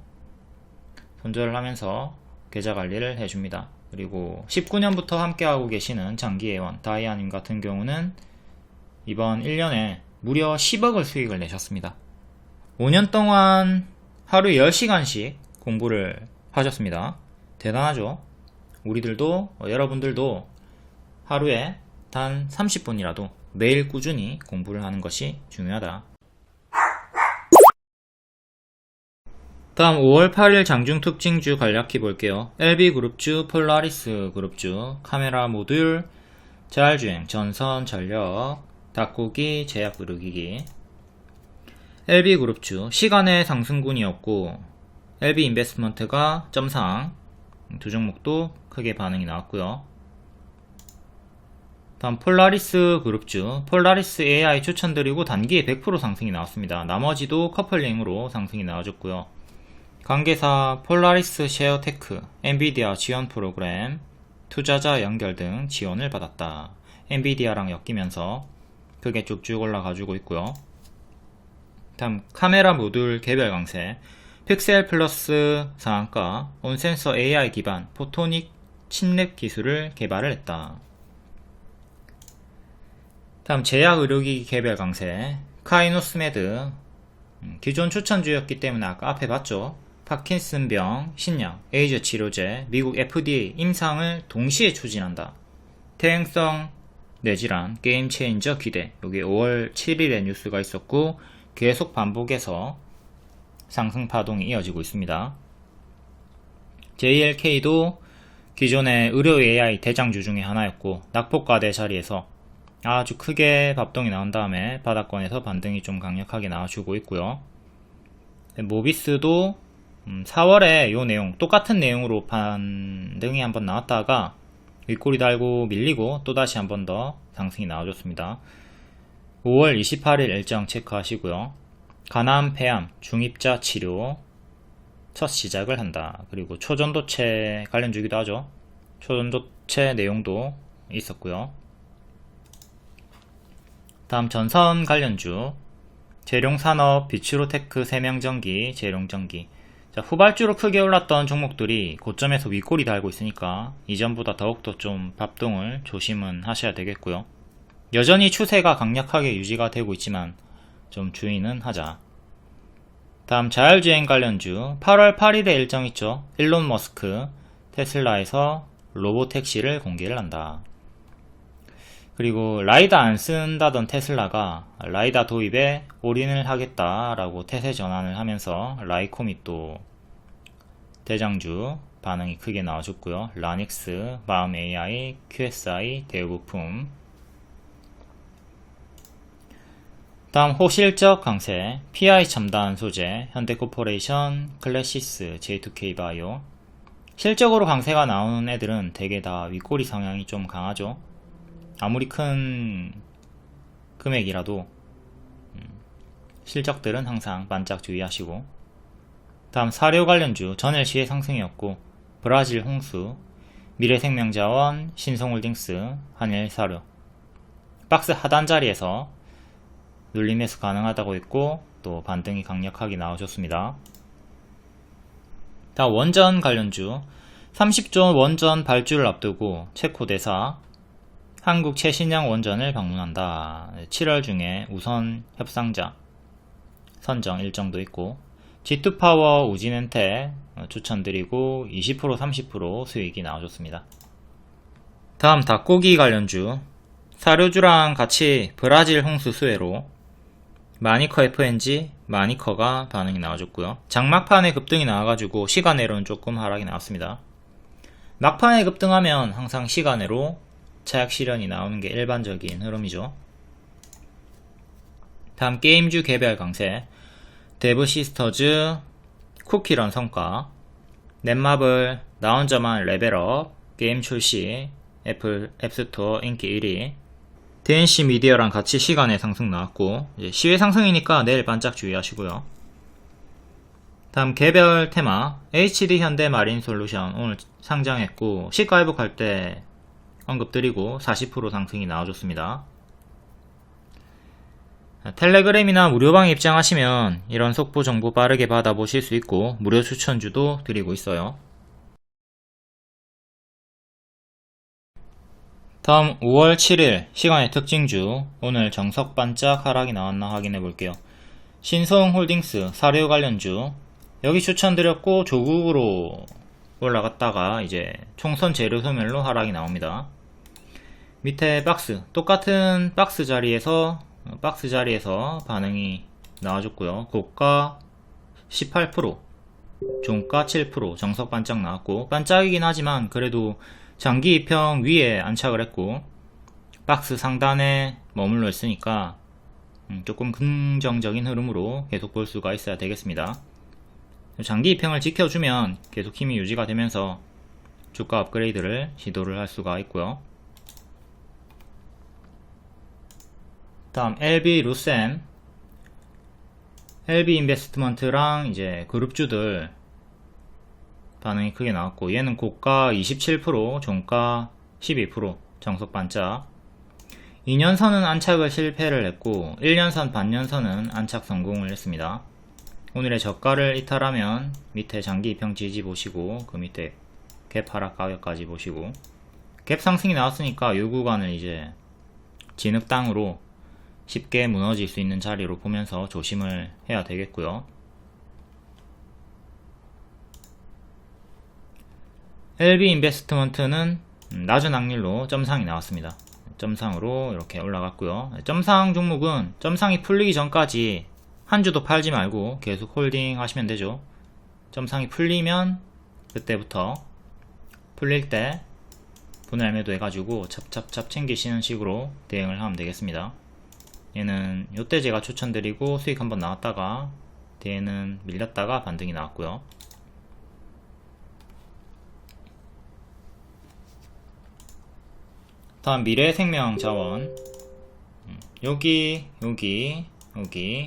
손절을 하면서 계좌 관리를 해줍니다. 그리고 19년부터 함께하고 계시는 장기회원 다이아님 같은 경우는 이번 1년에 무려 10억을 수익을 내셨습니다. 5년 동안 하루에 10시간씩 공부를 하셨습니다. 대단하죠? 우리들도, 여러분들도 하루에 단 30분이라도 매일 꾸준히 공부를 하는 것이 중요하다. 다음 5월 8일 장중 특징주 간략히 볼게요. LB그룹주, 폴라리스 그룹주, 카메라 모듈, 자율주행, 전선, 전력, 닭고기, 제약 의료기기. LB그룹주 시간의 상승분이었고 LB인베스트먼트가 점상, 두 종목도 크게 반응이 나왔고요. 다음 폴라리스 그룹주, 폴라리스 AI 추천드리고 단기에 100% 상승이 나왔습니다. 나머지도 커플링으로 상승이 나와줬고요. 관계사 폴라리스 쉐어테크, 엔비디아 지원 프로그램, 투자자 연결 등 지원을 받았다. 엔비디아랑 엮이면서 크게 쭉쭉 올라가주고 있고요. 다음 카메라 모듈 개별 강세, 픽셀 플러스 상한가, 온센서 AI 기반 포토닉 침랩 기술을 개발을 했다. 다음 제약 의료기기 개별 강세, 카이노스메드, 기존 추천주였기 때문에 아까 앞에 봤죠. 파킨슨병, 신약, 에이즈 치료제, 미국 FDA 임상을 동시에 추진한다. 퇴행성 뇌질환, 게임체인저 기대. 여기 5월 7일에 뉴스가 있었고 계속 반복해서 상승 파동이 이어지고 있습니다. JLK도 기존의 의료 AI 대장주 중에 하나였고 낙폭과대 자리에서 아주 크게 밥동이 나온 다음에 바닥권에서 반등이 좀 강력하게 나와주고 있고요. 모비스도 4월에 요 내용, 똑같은 내용으로 반등이 한번 나왔다가 윗꼬리 달고 밀리고 또다시 한번 더 상승이 나와줬습니다. 5월 28일 일정 체크하시고요. 간암, 폐암, 중입자 치료 첫 시작을 한다. 그리고 초전도체 관련주기도 하죠. 초전도체 내용도 있었고요. 다음 전선 관련주, 재룡산업, 비추로테크, 세명전기, 재룡전기. 자, 후발주로 크게 올랐던 종목들이 고점에서 윗꼬리 달고 있으니까 이전보다 더욱더 좀 밥동을 조심은 하셔야 되겠고요. 여전히 추세가 강력하게 유지가 되고 있지만 좀 주의는 하자. 다음 자율주행 관련주, 8월 8일에 일정 있죠. 일론 머스크 테슬라에서 로보택시를 공개를 한다. 그리고 라이다 안 쓴다던 테슬라가 라이다 도입에 올인을 하겠다라고 태세 전환을 하면서 라이콤이 또 대장주 반응이 크게 나와줬고요. 라닉스, 마음 AI, QSI, 대우부품. 다음 호실적 강세, PI 첨단 소재, 현대코퍼레이션, 클래시스, J2K 바이오. 실적으로 강세가 나오는 애들은 대개 다 윗꼬리 성향이 좀 강하죠. 아무리 큰 금액이라도 실적들은 항상 반짝 주의하시고, 다음 사료 관련주 전일 시의 상승이었고, 브라질 홍수, 미래생명자원, 신성홀딩스, 한일사료 박스 하단 자리에서 눌림 매수 가능하다고 했고 또 반등이 강력하게 나와줬습니다. 다음 원전 관련주 30조 원전 발주를 앞두고 체코 대사 한국 최신형 원전을 방문한다. 7월 중에 우선 협상자 선정 일정도 있고, G2파워 우진엔테 추천드리고 20% 30% 수익이 나와줬습니다. 다음 닭고기 관련주 사료주랑 같이 브라질 홍수 수해로 마니커 FNG, 마니커가 반응이 나와줬고요. 장막판에 급등이 나와가지고 시간외로는 조금 하락이 나왔습니다. 막판에 급등하면 항상 시간외로 차익 실현이 나오는 게 일반적인 흐름이죠. 다음 게임주 개별 강세 데브시스터즈, 쿠키런 성과, 넷마블, 나 혼자만 레벨업, 게임 출시, 애플 앱스토어 인기 1위, DNC 미디어랑 같이 시간에 상승 나왔고, 이제 시외 상승이니까 내일 반짝 주의하시고요. 다음 개별 테마 HD 현대 마린 솔루션 오늘 상장했고 시가 회복할 때 언급드리고 40% 상승이 나와줬습니다. 텔레그램이나 무료방에 입장하시면 이런 속보 정보 빠르게 받아보실 수 있고 무료 추천주도 드리고 있어요. 다음 5월 7일 시간의 특징주 오늘 정석 반짝 하락이 나왔나 확인해 볼게요. 신성홀딩스 사료 관련주 여기 추천드렸고 조국으로 올라갔다가 이제 총선 재료 소멸로 하락이 나옵니다. 밑에 박스 똑같은 박스 자리에서 반응이 나와줬고요. 고가 18%, 종가 7%, 정석 반짝 나왔고 반짝이긴 하지만 그래도 장기 2평 위에 안착을 했고 박스 상단에 머물러 있으니까 조금 긍정적인 흐름으로 계속 볼 수가 있어야 되겠습니다. 장기 2평을 지켜주면 계속 힘이 유지가 되면서 주가 업그레이드를 시도를 할 수가 있고요. 다음 LB 루셈, LB 인베스트먼트랑 이제 그룹주들 반응이 크게 나왔고 얘는 고가 27%, 종가 12%, 정석 반짝. 2년선은 안착을 실패를 했고 1년선, 반년선은 안착 성공을 했습니다. 오늘의 저가를 이탈하면 밑에 장기 2평 지지 보시고 그 밑에 갭 하락 가격까지 보시고 갭 상승이 나왔으니까 이 구간을 이제 진흙땅으로 쉽게 무너질 수 있는 자리로 보면서 조심을 해야 되겠고요. LB 인베스트먼트는 낮은 확률로 점상이 나왔습니다. 점상으로 이렇게 올라갔고요. 점상 종목은 점상이 풀리기 전까지 한 주도 팔지 말고 계속 홀딩 하시면 되죠. 점상이 풀리면 그때부터 풀릴 때 분할 매도 해가지고 찹찹찹 챙기시는 식으로 대응을 하면 되겠습니다. 얘는 요때 제가 추천드리고 수익 한번 나왔다가 뒤에는 밀렸다가 반등이 나왔고요. 다음 미래생명자원 여기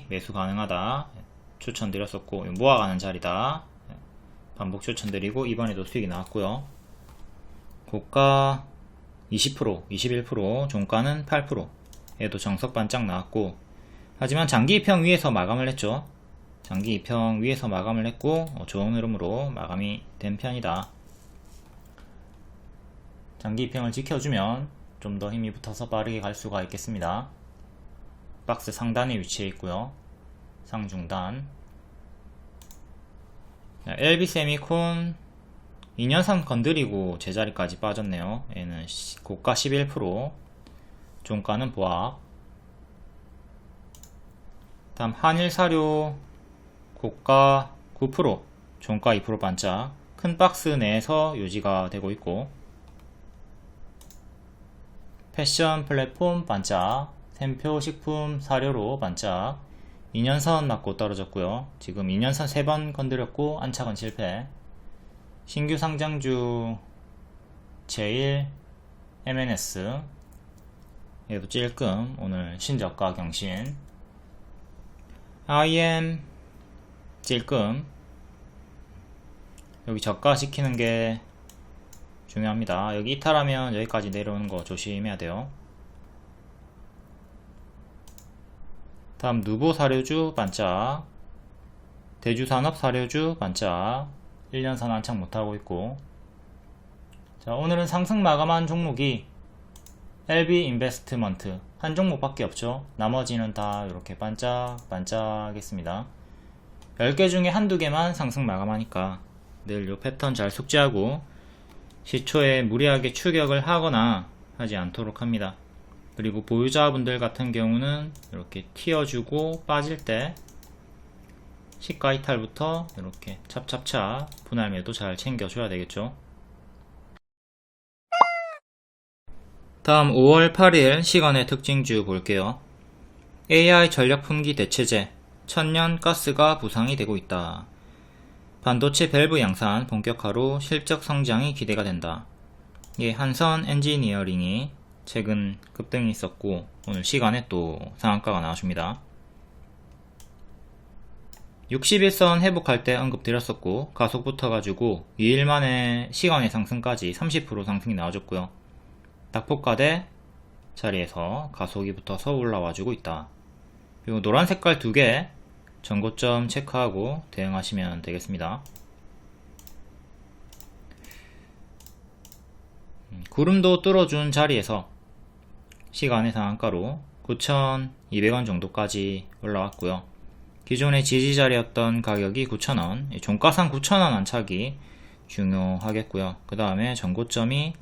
매수 가능하다 추천드렸었고 모아가는 자리다 반복 추천드리고 이번에도 수익이 나왔고요. 고가 20%, 21%, 종가는 8%. 얘도 정석 반짝 나왔고 하지만 장기 2평 위에서 마감을 했죠. 장기 2평 위에서 마감을 했고 좋은 흐름으로 마감이 된 편이다. 장기 2평을 지켜주면 좀 더 힘이 붙어서 빠르게 갈 수가 있겠습니다. 박스 상단에 위치해 있고요. 상중단 LB세미콘 2년선 건드리고 제자리까지 빠졌네요. 얘는 고가 11%, 종가는 보합. 다음 한일사료 고가 9%, 종가 2% 반짝. 큰 박스 내에서 유지가 되고 있고 패션 플랫폼 반짝, 샘표 식품 사료로 반짝. 2년선 맞고 떨어졌고요. 지금 2년선 3번 건드렸고 안착은 실패. 신규 상장주 제일, MNS 얘도 찔끔. 오늘 신저가 경신. IM 찔끔. 여기 저가 시키는 게 중요합니다. 여기 이탈하면 여기까지 내려오는 거 조심해야 돼요. 다음 누보 사료주 반짝, 대주산업 사료주 반짝. 1년선 안착 못하고 있고. 자, 오늘은 상승 마감한 종목이 LB 인베스트먼트 한 종목밖에 없죠. 나머지는 다 이렇게 반짝반짝했습니다. 10개 중에 한두 개만 상승 마감하니까 늘 요 패턴 잘 숙지하고 시초에 무리하게 추격을 하거나 하지 않도록 합니다. 그리고 보유자분들 같은 경우는 이렇게 튀어주고 빠질 때 시가 이탈부터 이렇게 찹찹찹 분할 매도 잘 챙겨줘야 되겠죠. 다음 5월 8일 시간의 특징주 볼게요. AI 전력 품귀 대체제, 천연 가스가 부상이 되고 있다. 반도체 밸브 양산 본격화로 실적 성장이 기대가 된다. 한선 엔지니어링이 최근 급등이 있었고 오늘 시간에 또 상한가가 나와줍니다. 61선 회복할 때 언급 드렸었고 가속 붙어가지고 2일 만에 시간의 상승까지 30% 상승이 나와줬고요. 낙폭과대 자리에서 가속이 붙어서 올라와주고 있다. 그리고 노란 색깔 2개 전고점 체크하고 대응하시면 되겠습니다. 구름도 뚫어준 자리에서 시간의 상한가로 9,200원 정도까지 올라왔고요. 기존의 지지자리였던 가격이 9,000원, 종가상 9,000원 안착이 중요하겠고요. 그 다음에 전고점이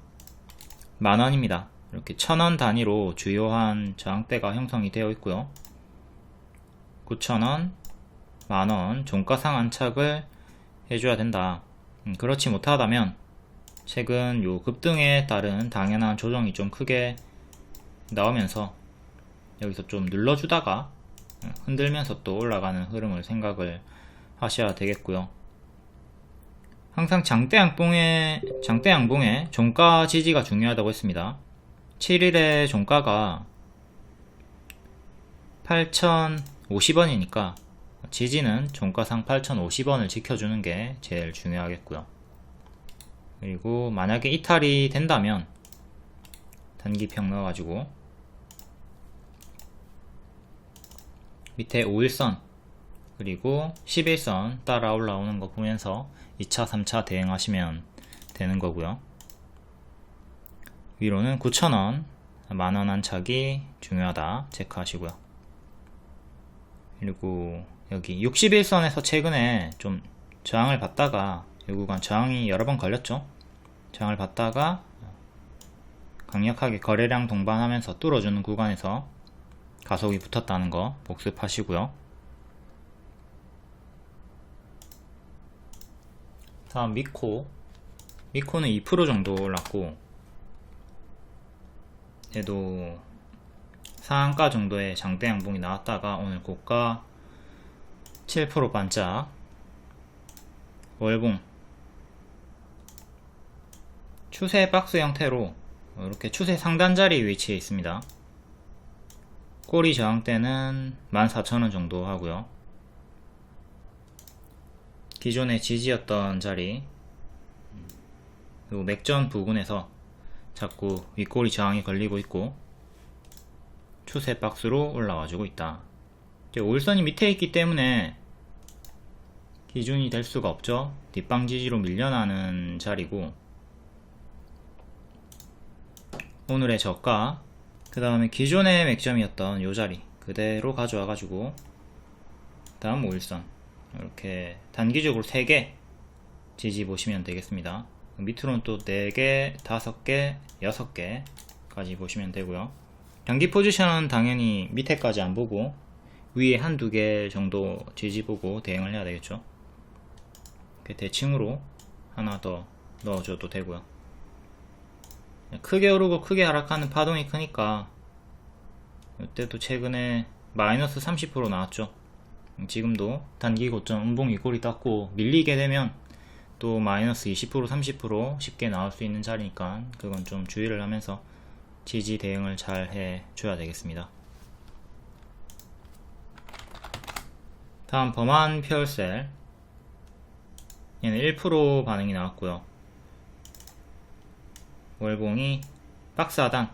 만원입니다. 이렇게 1,000원 단위로 주요한 저항대가 형성이 되어 있고요. 9,000원, 만원, 종가상 안착을 해줘야 된다. 그렇지 못하다면 최근 요 급등에 따른 당연한 조정이 좀 크게 나오면서 여기서 좀 눌러주다가 흔들면서 또 올라가는 흐름을 생각을 하셔야 되겠고요. 항상 장대 양봉의 종가 지지가 중요하다고 했습니다. 7일에 종가가 8,050원이니까 지지는 종가상 8,050원을 지켜주는 게 제일 중요하겠고요. 그리고 만약에 이탈이 된다면 단기평 넣어가지고 밑에 5일선 그리고 11선 따라 올라오는 거 보면서 2차 3차 대응하시면 되는 거고요. 위로는 9,000원 만원 안착이 중요하다 체크하시고요. 그리고 여기 61선에서 최근에 좀 저항을 받다가 이 구간 저항이 여러 번 걸렸죠. 저항을 받다가 강력하게 거래량 동반하면서 뚫어주는 구간에서 가속이 붙었다는 거 복습하시고요. 다음 미코는 2% 정도 올랐고 얘도 상한가 정도의 장대 양봉이 나왔다가 오늘 고가 7% 반짝. 월봉 추세 박스 형태로 이렇게 추세 상단 자리 위치에 있습니다. 꼬리 저항대는 14,000원 정도 하고요. 기존의 지지였던 자리 그리고 맥전 부근에서 자꾸 윗꼬리 저항이 걸리고 있고 추세 박스로 올라와주고 있다. 5일선이 밑에 있기 때문에 기준이 될 수가 없죠. 뒷방 지지로 밀려나는 자리고 오늘의 저가 그 다음에 기존의 맥점이었던 요 자리 그대로 가져와 가지고 다음 5일선 이렇게 단기적으로 3개 지지 보시면 되겠습니다. 밑으로는 또 4개, 5개, 6개까지 보시면 되고요. 단기 포지션은 당연히 밑에까지 안 보고 위에 한두 개 정도 지지 보고 대응을 해야 되겠죠. 이렇게 대칭으로 하나 더 넣어줘도 되고요. 크게 오르고 크게 하락하는 파동이 크니까 이때도 최근에 마이너스 30% 나왔죠. 지금도 단기 고점 음봉 윗꼬리 땄고 밀리게 되면 또 마이너스 20% 30% 쉽게 나올 수 있는 자리니까 그건 좀 주의를 하면서 지지 대응을 잘 해줘야 되겠습니다. 다음 범한 퓨얼셀, 얘는 1% 반응이 나왔고요. 월봉이 박스 하단,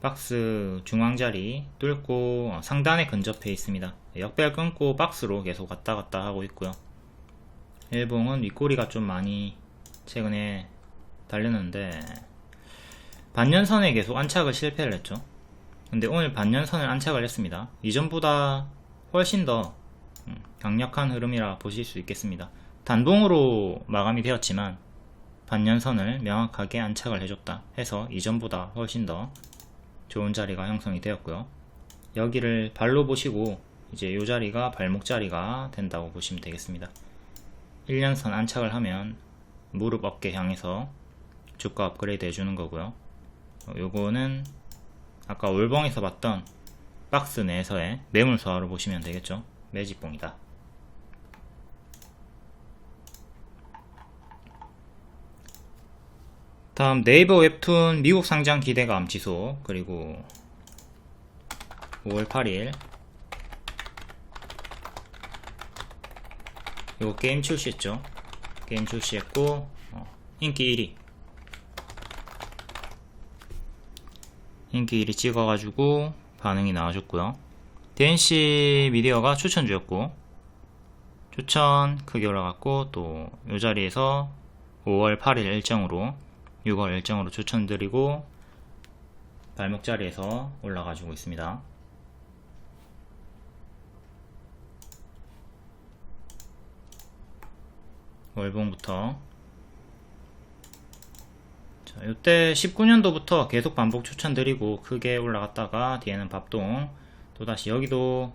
박스 중앙자리 뚫고 상단에 근접해 있습니다. 역배열 끊고 박스로 계속 왔다 갔다 하고 있고요. 일봉은 윗꼬리가 좀 많이 최근에 달렸는데 반년선에 계속 안착을 실패를 했죠. 근데 오늘 반년선을 안착을 했습니다. 이전보다 훨씬 더 강력한 흐름이라 보실 수 있겠습니다. 단봉으로 마감이 되었지만 반년선을 명확하게 안착을 해줬다 해서 이전보다 훨씬 더 좋은 자리가 형성이 되었고요. 여기를 발로 보시고 이제 이 자리가 발목 자리가 된다고 보시면 되겠습니다. 1년선 안착을 하면 무릎 어깨 향해서 주가 업그레이드 해주는 거고요. 요거는 아까 월봉에서 봤던 박스 내에서의 매물 소화로 보시면 되겠죠. 매집봉이다. 다음 네이버 웹툰 미국 상장 기대감 지수, 그리고 5월 8일 이거 게임 출시했죠. 게임 출시했고 인기 1위 인기 1위 찍어가지고 반응이 나와줬고요. DNC 미디어가 추천주였고 추천 크게 올라갔고, 또 이 자리에서 5월 8일 일정으로 6월 일정으로 추천드리고 발목 자리에서 올라가지고 있습니다. 월봉부터 자, 이때 19년도부터 계속 반복 추천드리고 크게 올라갔다가 뒤에는 밥동, 또다시 여기도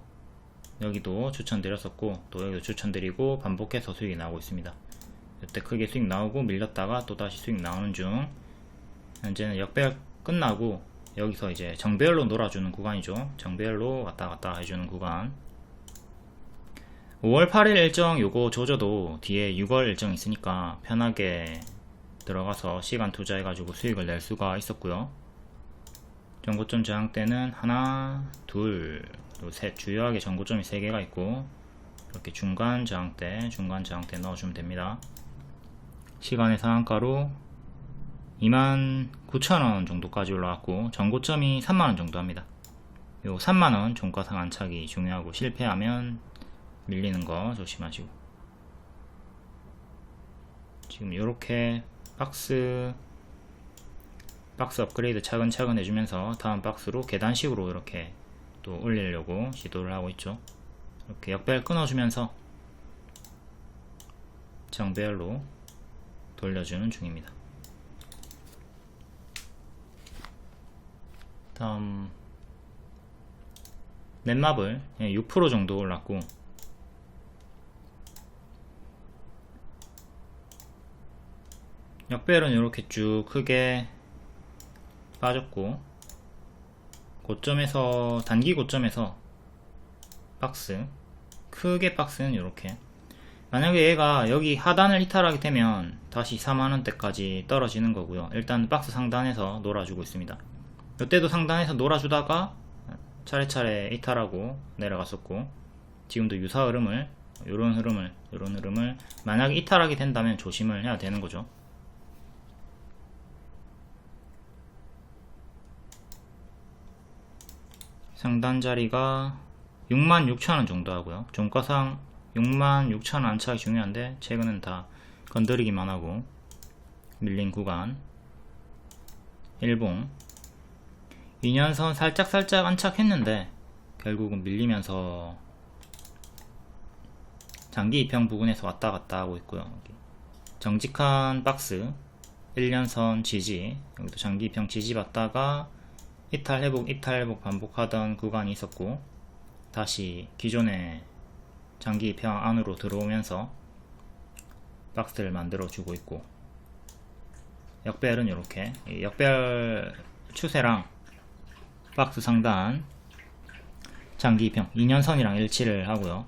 추천드렸었고 또 여기도 추천드리고 반복해서 수익이 나오고 있습니다. 이때 크게 수익 나오고 밀렸다가 또다시 수익 나오는 중, 현재는 역배열 끝나고 여기서 이제 정배열로 놀아주는 구간이죠. 정배열로 왔다갔다 해주는 구간. 5월 8일 일정 요거 조져도 뒤에 6월 일정 있으니까 편하게 들어가서 시간 투자해가지고 수익을 낼 수가 있었고요. 전고점 저항대는 하나, 둘, 셋, 주요하게 전고점이 3개가 있고 이렇게 중간 저항대 넣어주면 됩니다. 시간의 상한가로 29,000원 정도까지 올라왔고 전고점이 3만원 정도 합니다. 요 3만원 종가상 안착이 중요하고 실패하면 밀리는 거 조심하시고, 지금 요렇게 박스 업그레이드 차근차근 해주면서 다음 박스로 계단식으로 이렇게 또 올리려고 시도를 하고 있죠. 이렇게 역배열 끊어주면서 정배열로 돌려주는 중입니다. 다음 넷마블 6% 정도 올랐고 역배열은 이렇게 쭉 크게 빠졌고 고점에서 단기 고점에서 크게 박스는 이렇게, 만약에 얘가 여기 하단을 이탈하게 되면 다시 4만원대까지 떨어지는 거고요. 일단 박스 상단에서 놀아주고 있습니다. 이때도 상단에서 놀아주다가 차례차례 이탈하고 내려갔었고 지금도 유사 흐름을 요런 흐름을 만약에 이탈하게 된다면 조심을 해야 되는 거죠. 상단 자리가 66,000원 정도 하고요. 종가상 66,000원 안착이 중요한데 최근은 다 건드리기만 하고 밀린 구간. 일봉 2년선 살짝 안착했는데 결국은 밀리면서 장기 이평 부근에서 왔다 갔다 하고 있고요. 정직한 박스 1년선 지지, 여기도 장기 이평 지지 받다가 이탈 회복 반복하던 구간이 있었고 다시 기존의 장기 이평 안으로 들어오면서 박스를 만들어 주고 있고, 역배열은 이렇게 역배열 추세랑 박스 상단 장기 이평 2년선이랑 일치를 하고요.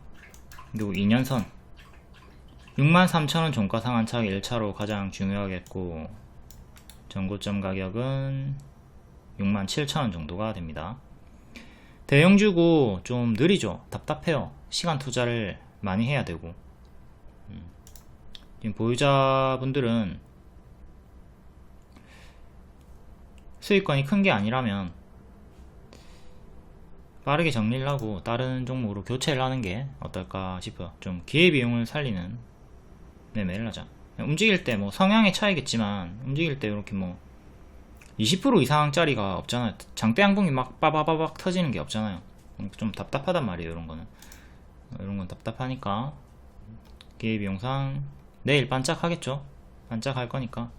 그리고 2년선 63,000원 종가 상한착 1차로 가장 중요하겠고 전고점 가격은 67,000원 정도가 됩니다. 대형주고 좀 느리죠. 답답해요. 시간 투자를 많이 해야 되고. 지금 보유자분들은 수익권이 큰 게 아니라면 빠르게 정리를 하고 다른 종목으로 교체를 하는 게 어떨까 싶어요. 좀 기회비용을 살리는 매매를 하자. 움직일 때 뭐 성향의 차이겠지만 움직일 때 이렇게 뭐 20% 이상짜리가 없잖아요. 장대 양봉이 막 빠바바박 터지는 게 없잖아요. 좀 답답하단 말이에요. 이런 거는 이런 건 답답하니까 기회비용상 내일 반짝하겠죠. 반짝할 거니까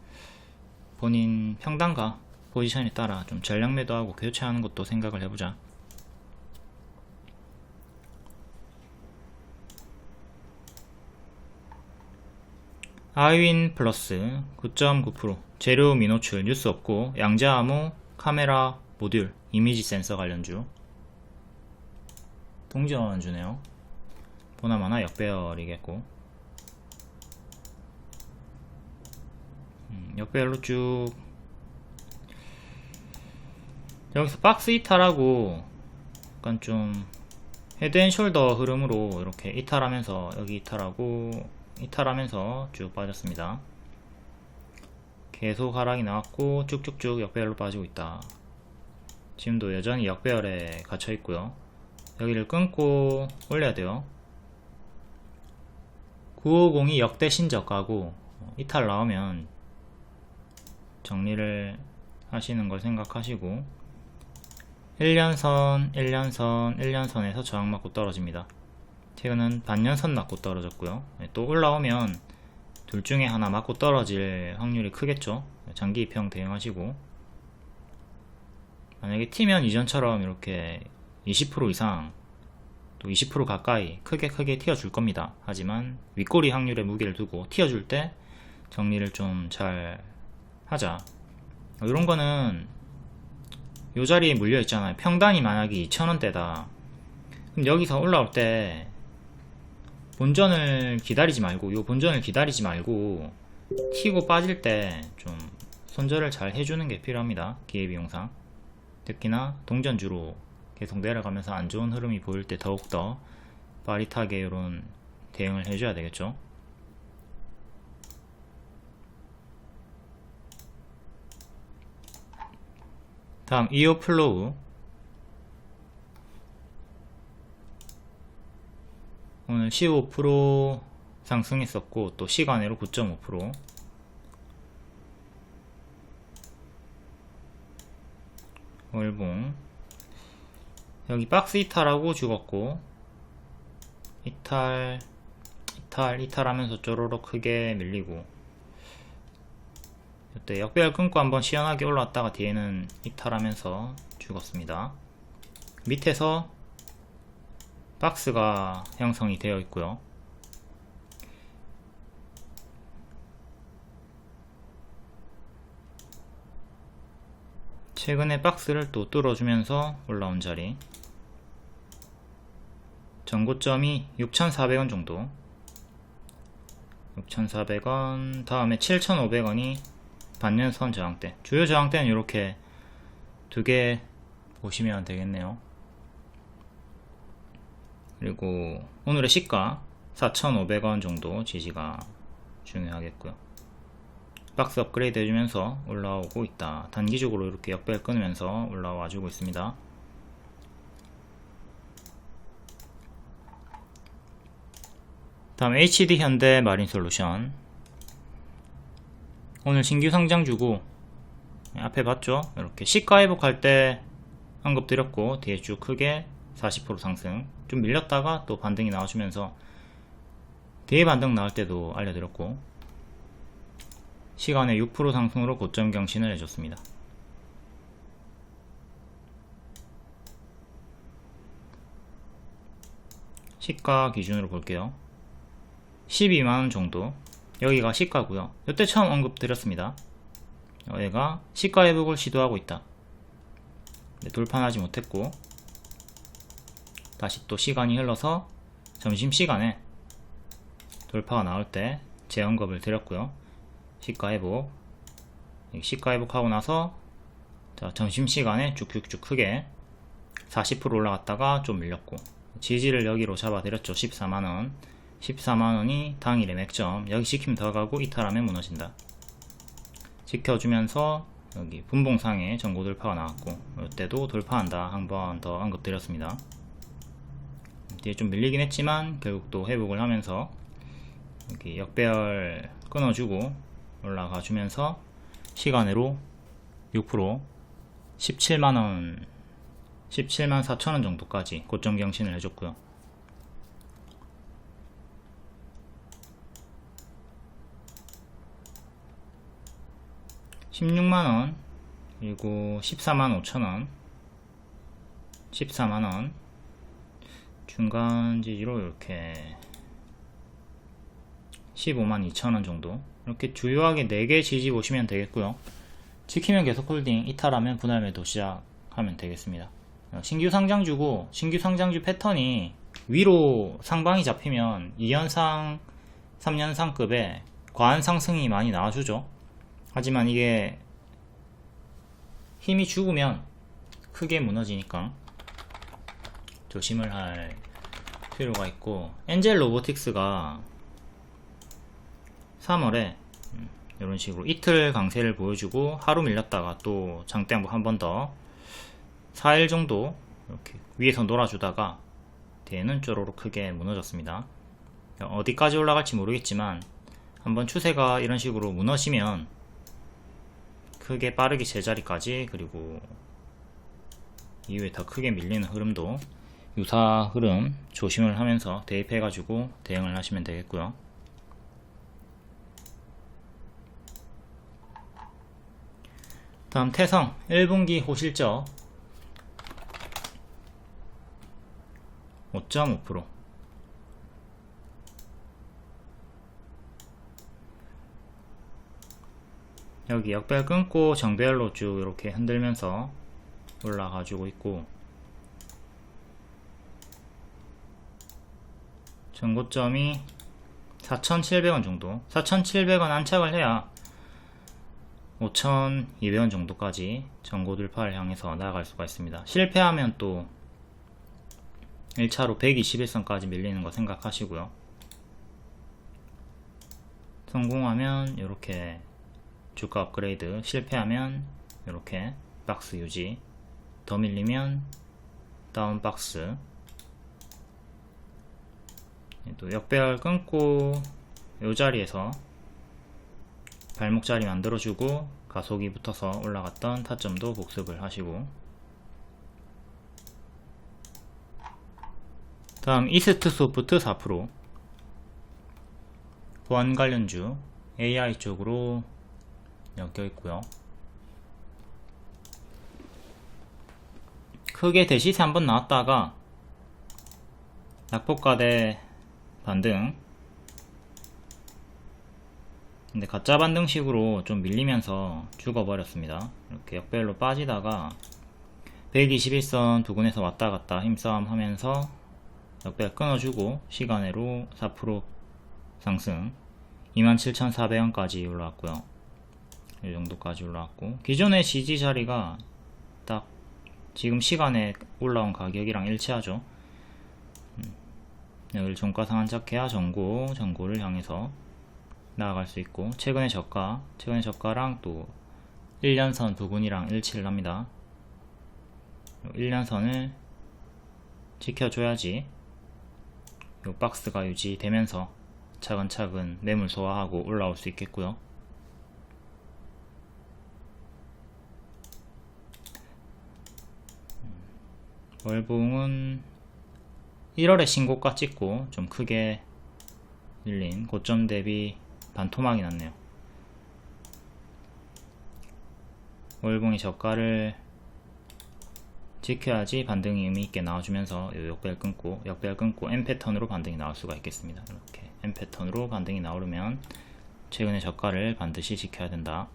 본인 평단과 포지션에 따라 좀 전략 매도하고 교체하는 것도 생각을 해보자. 아이윈 플러스 9.9%, 재료 미노출 뉴스 없고 양자암호 카메라 모듈 이미지 센서 관련주. 동전주네요. 보나마나 역배열이겠고, 역배열로 쭉 여기서 박스 이탈하고 약간 좀 헤드앤숄더 흐름으로 이렇게 이탈하면서 여기 이탈하면서 쭉 빠졌습니다. 계속 하락이 나왔고 쭉쭉쭉 역배열로 빠지고 있다. 지금도 여전히 역배열에 갇혀 있고요. 여기를 끊고 올려야 돼요. 950이 역대 신저가고 이탈 나오면 정리를 하시는 걸 생각하시고, 1년선, 1년선, 1년선에서 저항 맞고 떨어집니다. 최근은 반년선 맞고 떨어졌고요. 또 올라오면 둘 중에 하나 맞고 떨어질 확률이 크겠죠. 장기 입형 대응하시고, 만약에 튀면 이전처럼 이렇게 20% 이상 또 20% 가까이 크게 튀어줄 겁니다. 하지만 윗꼬리 확률에 무게를 두고 튀어줄 때 정리를 좀 잘 하자. 이런 거는 요 자리에 물려 있잖아요. 평단이 만약에 2,000원대다. 그럼 여기서 올라올 때 본전을 기다리지 말고, 요 본전을 기다리지 말고 튀고 빠질 때 좀 손절을 잘 해주는 게 필요합니다. 기회비용상. 특히나 동전주로 계속 내려가면서 안 좋은 흐름이 보일 때 더욱더 빠릿하게 이런 대응을 해줘야 되겠죠. 다음 이오플로우. 오늘 15% 상승했었고 또 시간으로 9.5%. 월봉 여기 박스 이탈하고 죽었고, 이탈하면서 쪼로록 크게 밀리고, 이때 역배열 끊고 한번 시원하게 올라왔다가 뒤에는 이탈하면서 죽었습니다. 밑에서 박스가 형성이 되어 있고요. 최근에 박스를 또 뚫어주면서 올라온 자리, 전고점이 6,400원 정도, 6,400원, 다음에 7,500원이 반년선 저항대. 주요 저항대는 이렇게 두 개 보시면 되겠네요. 그리고 오늘의 시가 4,500원 정도 지지가 중요하겠고요. 박스 업그레이드 해주면서 올라오고 있다. 단기적으로 이렇게 역배열 끊으면서 올라와 주고 있습니다. 다음 HD 현대 마린솔루션. 오늘 신규 상장주고, 앞에 봤죠? 이렇게 시가 회복할 때 언급 드렸고, 뒤에 쭉 크게 40% 상승, 좀 밀렸다가 또 반등이 나와주면서 뒤에 반등 나올 때도 알려드렸고, 시간에 6% 상승으로 고점 경신을 해줬습니다. 시가 기준으로 볼게요. 12만원 정도, 여기가 시가고요. 이때 처음 언급드렸습니다. 얘가 시가 회복을 시도하고 있다. 돌파하지 못했고, 다시 또 시간이 흘러서 점심시간에 돌파가 나올 때 재언급을 드렸고요. 시가 회복, 시가 회복하고 나서 자, 점심시간에 쭉쭉쭉 크게 40% 올라갔다가 좀 밀렸고, 지지를 여기로 잡아드렸죠. 14만원. 14만원이 당일의 맥점. 여기 지키면 들어가고 이탈하면 무너진다. 지켜주면서 여기 분봉상에 전고 돌파가 나왔고, 이때도 돌파한다. 한 번 더 언급 드렸습니다. 뒤에 좀 밀리긴 했지만 결국 또 회복을 하면서 여기 역배열 끊어주고 올라가 주면서 시간으로 6% 17만원 17만 4천원 정도까지 고점 경신을 해줬고요. (16만원) 그리고 (14만 5천원) (14만원) 중간 지지로 이렇게 15만 2천원 정도, 이렇게 주요하게 4개 지지 보시면 되겠고요. 지키면 계속 홀딩, 이탈하면 분할 매도 시작하면 되겠습니다. 신규 상장주고, 신규 상장주 패턴이 위로 상방이 잡히면 2연상 3연상급의 과한 상승이 많이 나와주죠. 하지만 이게 힘이 죽으면 크게 무너지니까 조심을 할 필요가 있고, 엔젤 로보틱스가 3월에 이런 식으로 이틀 강세를 보여주고 하루 밀렸다가 또 장대 한 번 더 4일 정도 이렇게 위에서 놀아주다가 뒤에는 쪼로로 크게 무너졌습니다. 어디까지 올라갈지 모르겠지만 한번 추세가 이런 식으로 무너지면 크게 빠르게 제자리까지, 그리고 이후에 더 크게 밀리는 흐름도 유사 흐름 조심을 하면서 대입해 가지고 대응을 하시면 되겠고요. 다음 태성 1분기 호실적 5.5%. 여기 역배열 끊고 정배열로 쭉 이렇게 흔들면서 올라가지고 있고, 전고점이 4,700원 정도, 4,700원 안착을 해야 5,200원 정도까지 전고 돌파를 향해서 나아갈 수가 있습니다. 실패하면 또 1차로 121선까지 밀리는 거 생각하시고요. 성공하면 이렇게 주가 업그레이드, 실패하면 이렇게 박스 유지, 더 밀리면 다운 박스. 또 역배열 끊고 이 자리에서 발목 자리 만들어주고 가속이 붙어서 올라갔던 타점도 복습을 하시고, 다음 이스트 소프트 4%. 보안 관련주 AI 쪽으로 엮여 있고요. 크게 대시세 한번 나왔다가 낙폭과대 반등, 근데 가짜 반등식으로 좀 밀리면서 죽어버렸습니다. 이렇게 역배열로 빠지다가 121선 부근에서 왔다갔다 힘싸움 하면서 역배열 끊어주고 시간으로 4% 상승 27,400원까지 올라왔고요. 이 정도까지 올라왔고, 기존의 지지 자리가 딱 지금 시간에 올라온 가격이랑 일치하죠. 여기를 종가 상한착해야 전고를 향해서 나아갈 수 있고, 최근의 저가랑 또 1년선 부근이랑 일치를 합니다. 1년선을 지켜줘야지 이 박스가 유지되면서 차근차근 매물 소화하고 올라올 수 있겠고요. 월봉은 1월에 신고가 찍고 좀 크게 밀린 고점 대비 반토막이 났네요. 월봉이 저가를 지켜야지 반등이 의미있게 나와주면서 역배열 끊고 M 패턴으로 반등이 나올 수가 있겠습니다. 이렇게 M 패턴으로 반등이 나오려면 최근의 저가를 반드시 지켜야 된다.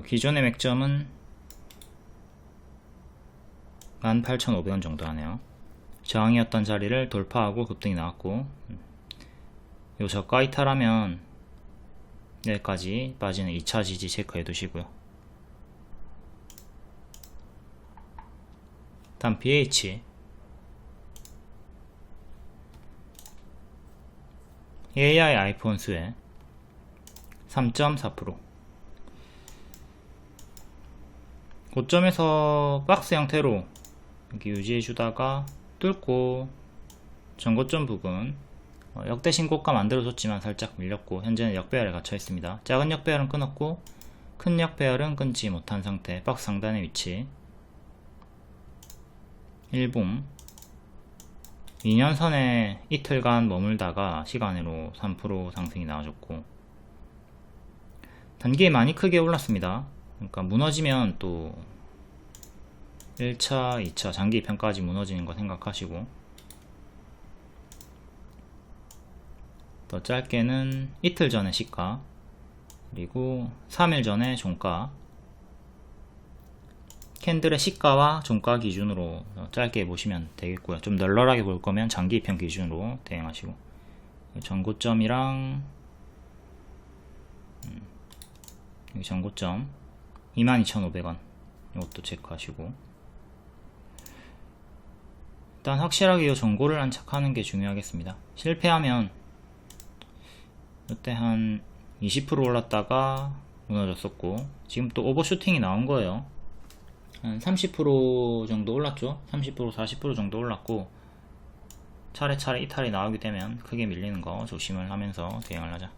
기존의 맥점은 18,500원 정도 하네요. 저항이었던 자리를 돌파하고 급등이 나왔고, 요 저가 이탈하면 여기까지 빠지는 2차 지지 체크해 두시고요. 다음 BH AI 아이폰 수혜 3.4%. 고점에서 박스 형태로 여기 유지해주다가 뚫고 전고점 부근 역대 신고가 만들어줬지만 살짝 밀렸고 현재는 역배열에 갇혀 있습니다. 작은 역배열은 끊었고 큰 역배열은 끊지 못한 상태. 박스 상단의 위치. 일봉 2년선에 이틀간 머물다가 시간으로 3% 상승이 나와줬고 단기에 많이 크게 올랐습니다. 그러니까 무너지면 또 1차, 2차 장기 평가까지 무너지는 거 생각하시고, 더 짧게는 이틀 전에 시가, 그리고 3일 전에 종가, 캔들의 시가와 종가 기준으로 짧게 보시면 되겠고요. 좀 널널하게 볼 거면 장기평 기준으로 대응하시고, 전고점이랑 여기 전고점 22,500원 이것도 체크하시고, 일단 확실하게 이 전고를 안착하는 게 중요하겠습니다. 실패하면 이때 한 20% 올랐다가 무너졌었고, 지금 또 오버슈팅이 나온 거예요. 한 30% 정도 올랐죠. 30% 40% 정도 올랐고, 차례차례 이탈이 나오게 되면 크게 밀리는 거 조심을 하면서 대응을 하자.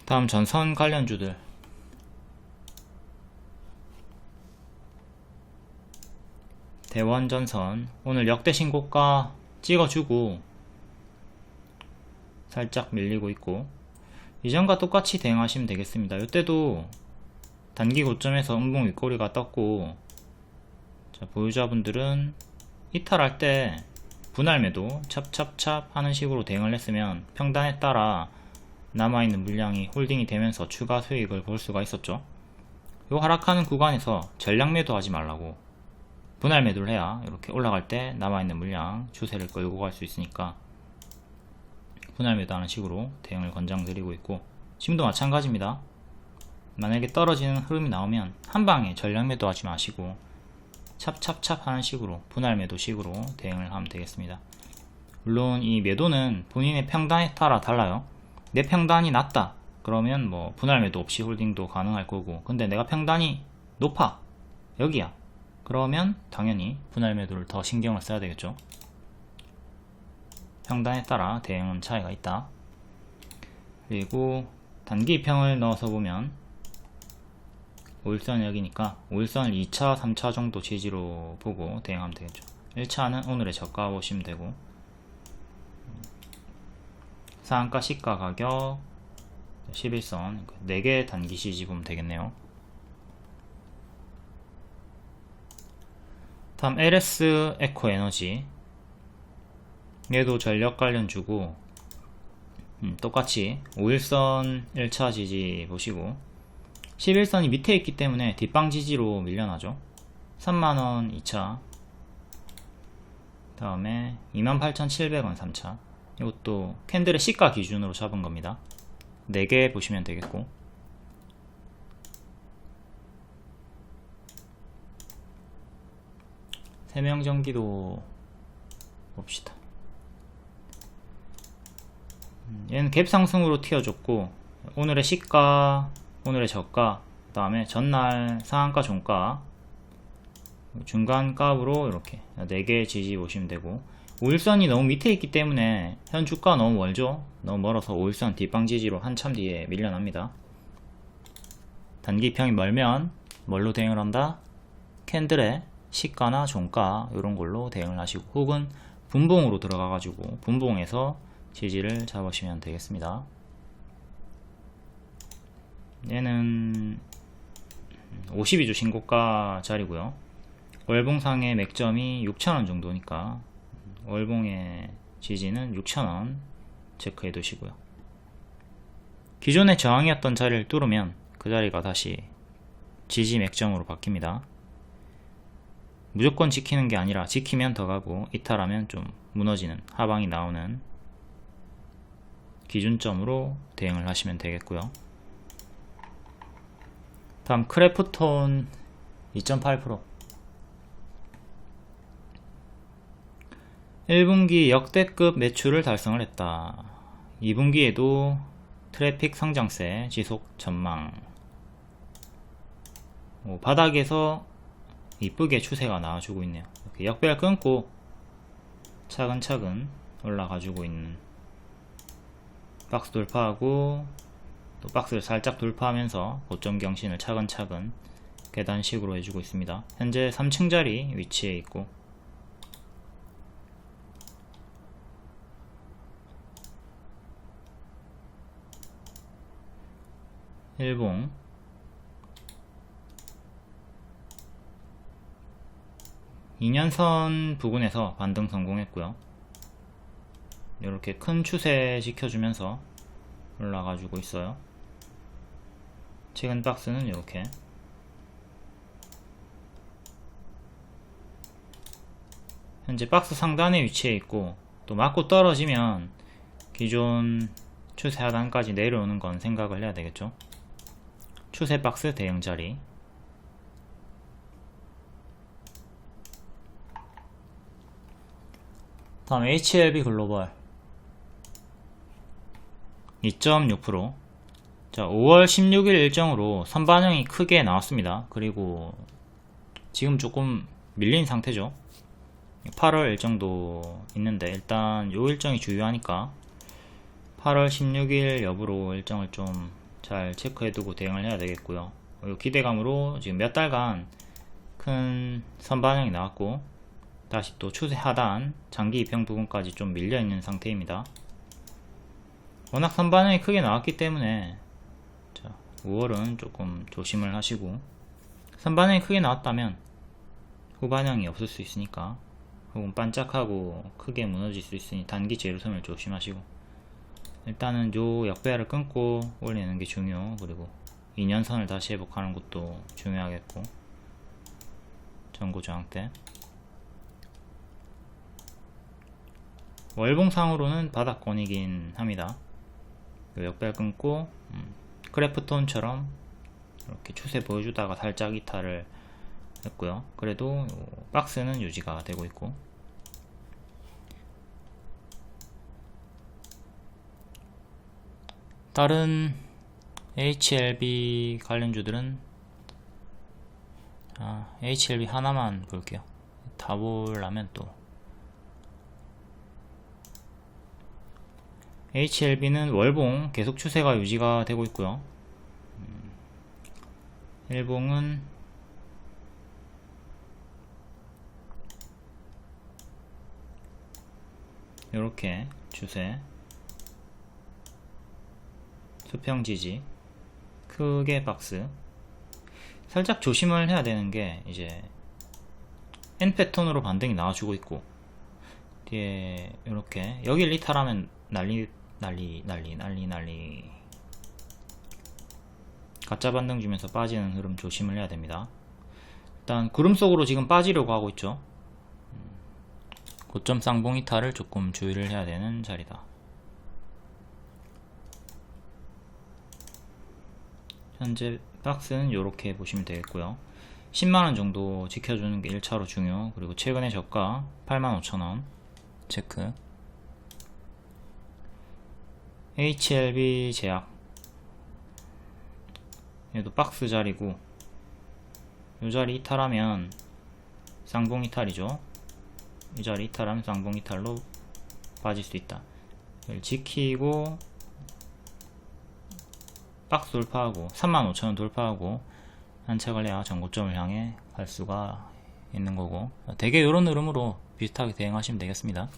다음 전선 관련주들. 대원전선 오늘 역대 신고가 찍어주고 살짝 밀리고 있고, 이전과 똑같이 대응하시면 되겠습니다. 이때도 단기 고점에서 음봉 윗꼬리가 떴고, 자, 보유자분들은 이탈할 때 분할 매도 찹찹찹 하는 식으로 대응을 했으면 평단에 따라 남아있는 물량이 홀딩이 되면서 추가 수익을 볼 수가 있었죠. 요 하락하는 구간에서 전량 매도 하지 말라고, 분할 매도를 해야 이렇게 올라갈 때 남아있는 물량 추세를 끌고 갈 수 있으니까 분할 매도하는 식으로 대응을 권장드리고 있고, 지금도 마찬가지입니다. 만약에 떨어지는 흐름이 나오면 한방에 전량 매도 하지 마시고 찹찹찹 하는 식으로 분할 매도 식으로 대응을 하면 되겠습니다. 물론 이 매도는 본인의 평단에 따라 달라요. 내 평단이 낮다 그러면 뭐 분할 매도 없이 홀딩도 가능할 거고, 근데 내가 평단이 높아 여기야 그러면 당연히 분할 매도를 더 신경을 써야 되겠죠. 평단에 따라 대응은 차이가 있다. 그리고 단기평을 넣어서 보면 5일선 여기니까 5일선을 2차 3차 정도 지지로 보고 대응하면 되겠죠. 1차는 오늘의 저가 보시면 되고, 상한가 시가 가격 11선 4개 단기 CG 보면 되겠네요. 다음 LS 에코 에너지, 얘도 전력 관련주고, 똑같이 5일선 1차 지지 보시고 11선이 밑에 있기 때문에 뒷방 지지로 밀려나죠. 3만원 2차, 다음에 28,700원 3차, 이것도 캔들의 시가 기준으로 잡은 겁니다. 4개 보시면 되겠고, 세명전기도 봅시다. 얘는 갭 상승으로 튀어줬고, 오늘의 시가, 오늘의 저가, 그 다음에 전날 상한가 종가, 중간 값으로 이렇게 4개 지지 보시면 되고, 5일선이 너무 밑에 있기 때문에 현 주가 너무 멀죠. 너무 멀어서 5일선 뒷방 지지로 한참 뒤에 밀려납니다. 단기평이 멀면 뭘로 대응을 한다? 캔들의 시가나 종가 이런 걸로 대응을 하시고, 혹은 분봉으로 들어가 가지고 분봉에서 지지를 잡으시면 되겠습니다. 얘는 52주 신고가 자리고요. 월봉상의 맥점이 6,000원 정도니까 월봉의 지지는 6,000원 체크해 두시고요. 기존의 저항이었던 자리를 뚫으면 그 자리가 다시 지지 맥점으로 바뀝니다. 무조건 지키는 게 아니라 지키면 더 가고 이탈하면 좀 무너지는 하방이 나오는 기준점으로 대응을 하시면 되겠고요. 다음 크래프톤 2.8%. 1분기 역대급 매출을 달성을 했다. 2분기에도 트래픽 성장세 지속 전망. 바닥에서 이쁘게 추세가 나와주고 있네요. 이렇게 역배열 끊고 차근차근 올라가주고 있는, 박스 돌파하고 또 박스를 살짝 돌파하면서 고점 경신을 차근차근 계단식으로 해주고 있습니다. 현재 3층 자리 위치에 있고, 일봉 (2년선) 부근에서 반등 성공했고요. 이렇게 큰 추세 지켜주면서 올라가주고 있어요. 최근 박스는 이렇게 현재 박스 상단에 위치해 있고, 또 맞고 떨어지면 기존 추세 하단까지 내려오는 건 생각을 해야 되겠죠. 추세 박스 대응 자리. 다음 HLB 글로벌 2.6%. 자, 5월 16일 일정으로 선반영이 크게 나왔습니다. 그리고 지금 조금 밀린 상태죠. 8월 일정도 있는데 일단 요 일정이 주요하니까 8월 16일 여부로 일정을 좀 잘 체크해두고 대응을 해야 되겠고요. 요 기대감으로 지금 몇 달간 큰 선반영이 나왔고, 다시 또 추세 하단 장기 입형 부분까지 좀 밀려있는 상태입니다. 워낙 선반영이 크게 나왔기 때문에 5월은 조금 조심을 하시고, 선반영이 크게 나왔다면 후반영이 없을 수 있으니까, 혹은 반짝하고 크게 무너질 수 있으니 단기 제로섬을 조심하시고, 일단은 요 역배열을 끊고 올리는 게 중요. 그리고 2년선을 다시 회복하는 것도 중요하겠고, 전고 저항 때 월봉상으로는 바닥권이긴 합니다. 요 역배열 끊고 크래프톤처럼 이렇게 추세 보여주다가 살짝 이탈을 했고요. 그래도 박스는 유지가 되고 있고, 다른 HLB 관련주들은 HLB 하나만 볼게요. 다 보려면 또 HLB는 월봉 계속 추세가 유지가 되고 있고요. 일봉은 이렇게 추세 수평 지지 크게 박스. 살짝 조심을 해야 되는 게 이제 N 패턴으로 반등이 나와주고 있고, 뒤에 이렇게 여길 이탈하면 난리 가짜 반등 주면서 빠지는 흐름 조심을 해야 됩니다. 일단 구름 속으로 지금 빠지려고 하고 있죠. 고점 쌍봉 이탈을 조금 주의를 해야 되는 자리다. 현재 박스는 이렇게 보시면 되겠고요. 10만원 정도 지켜주는 게 1차로 중요. 그리고 최근의 저가 85,000원 체크. HLB 제약 얘도 박스 자리고, 이 자리 이탈하면 쌍봉 이탈이죠. 이 자리 이탈하면 쌍봉 이탈로 빠질 수 있다. 이걸 지키고 박스 돌파하고 35,000원 돌파하고 안착을 해야 전고점을 향해 갈 수가 있는 거고, 되게 이런 흐름으로 비슷하게 대응하시면 되겠습니다.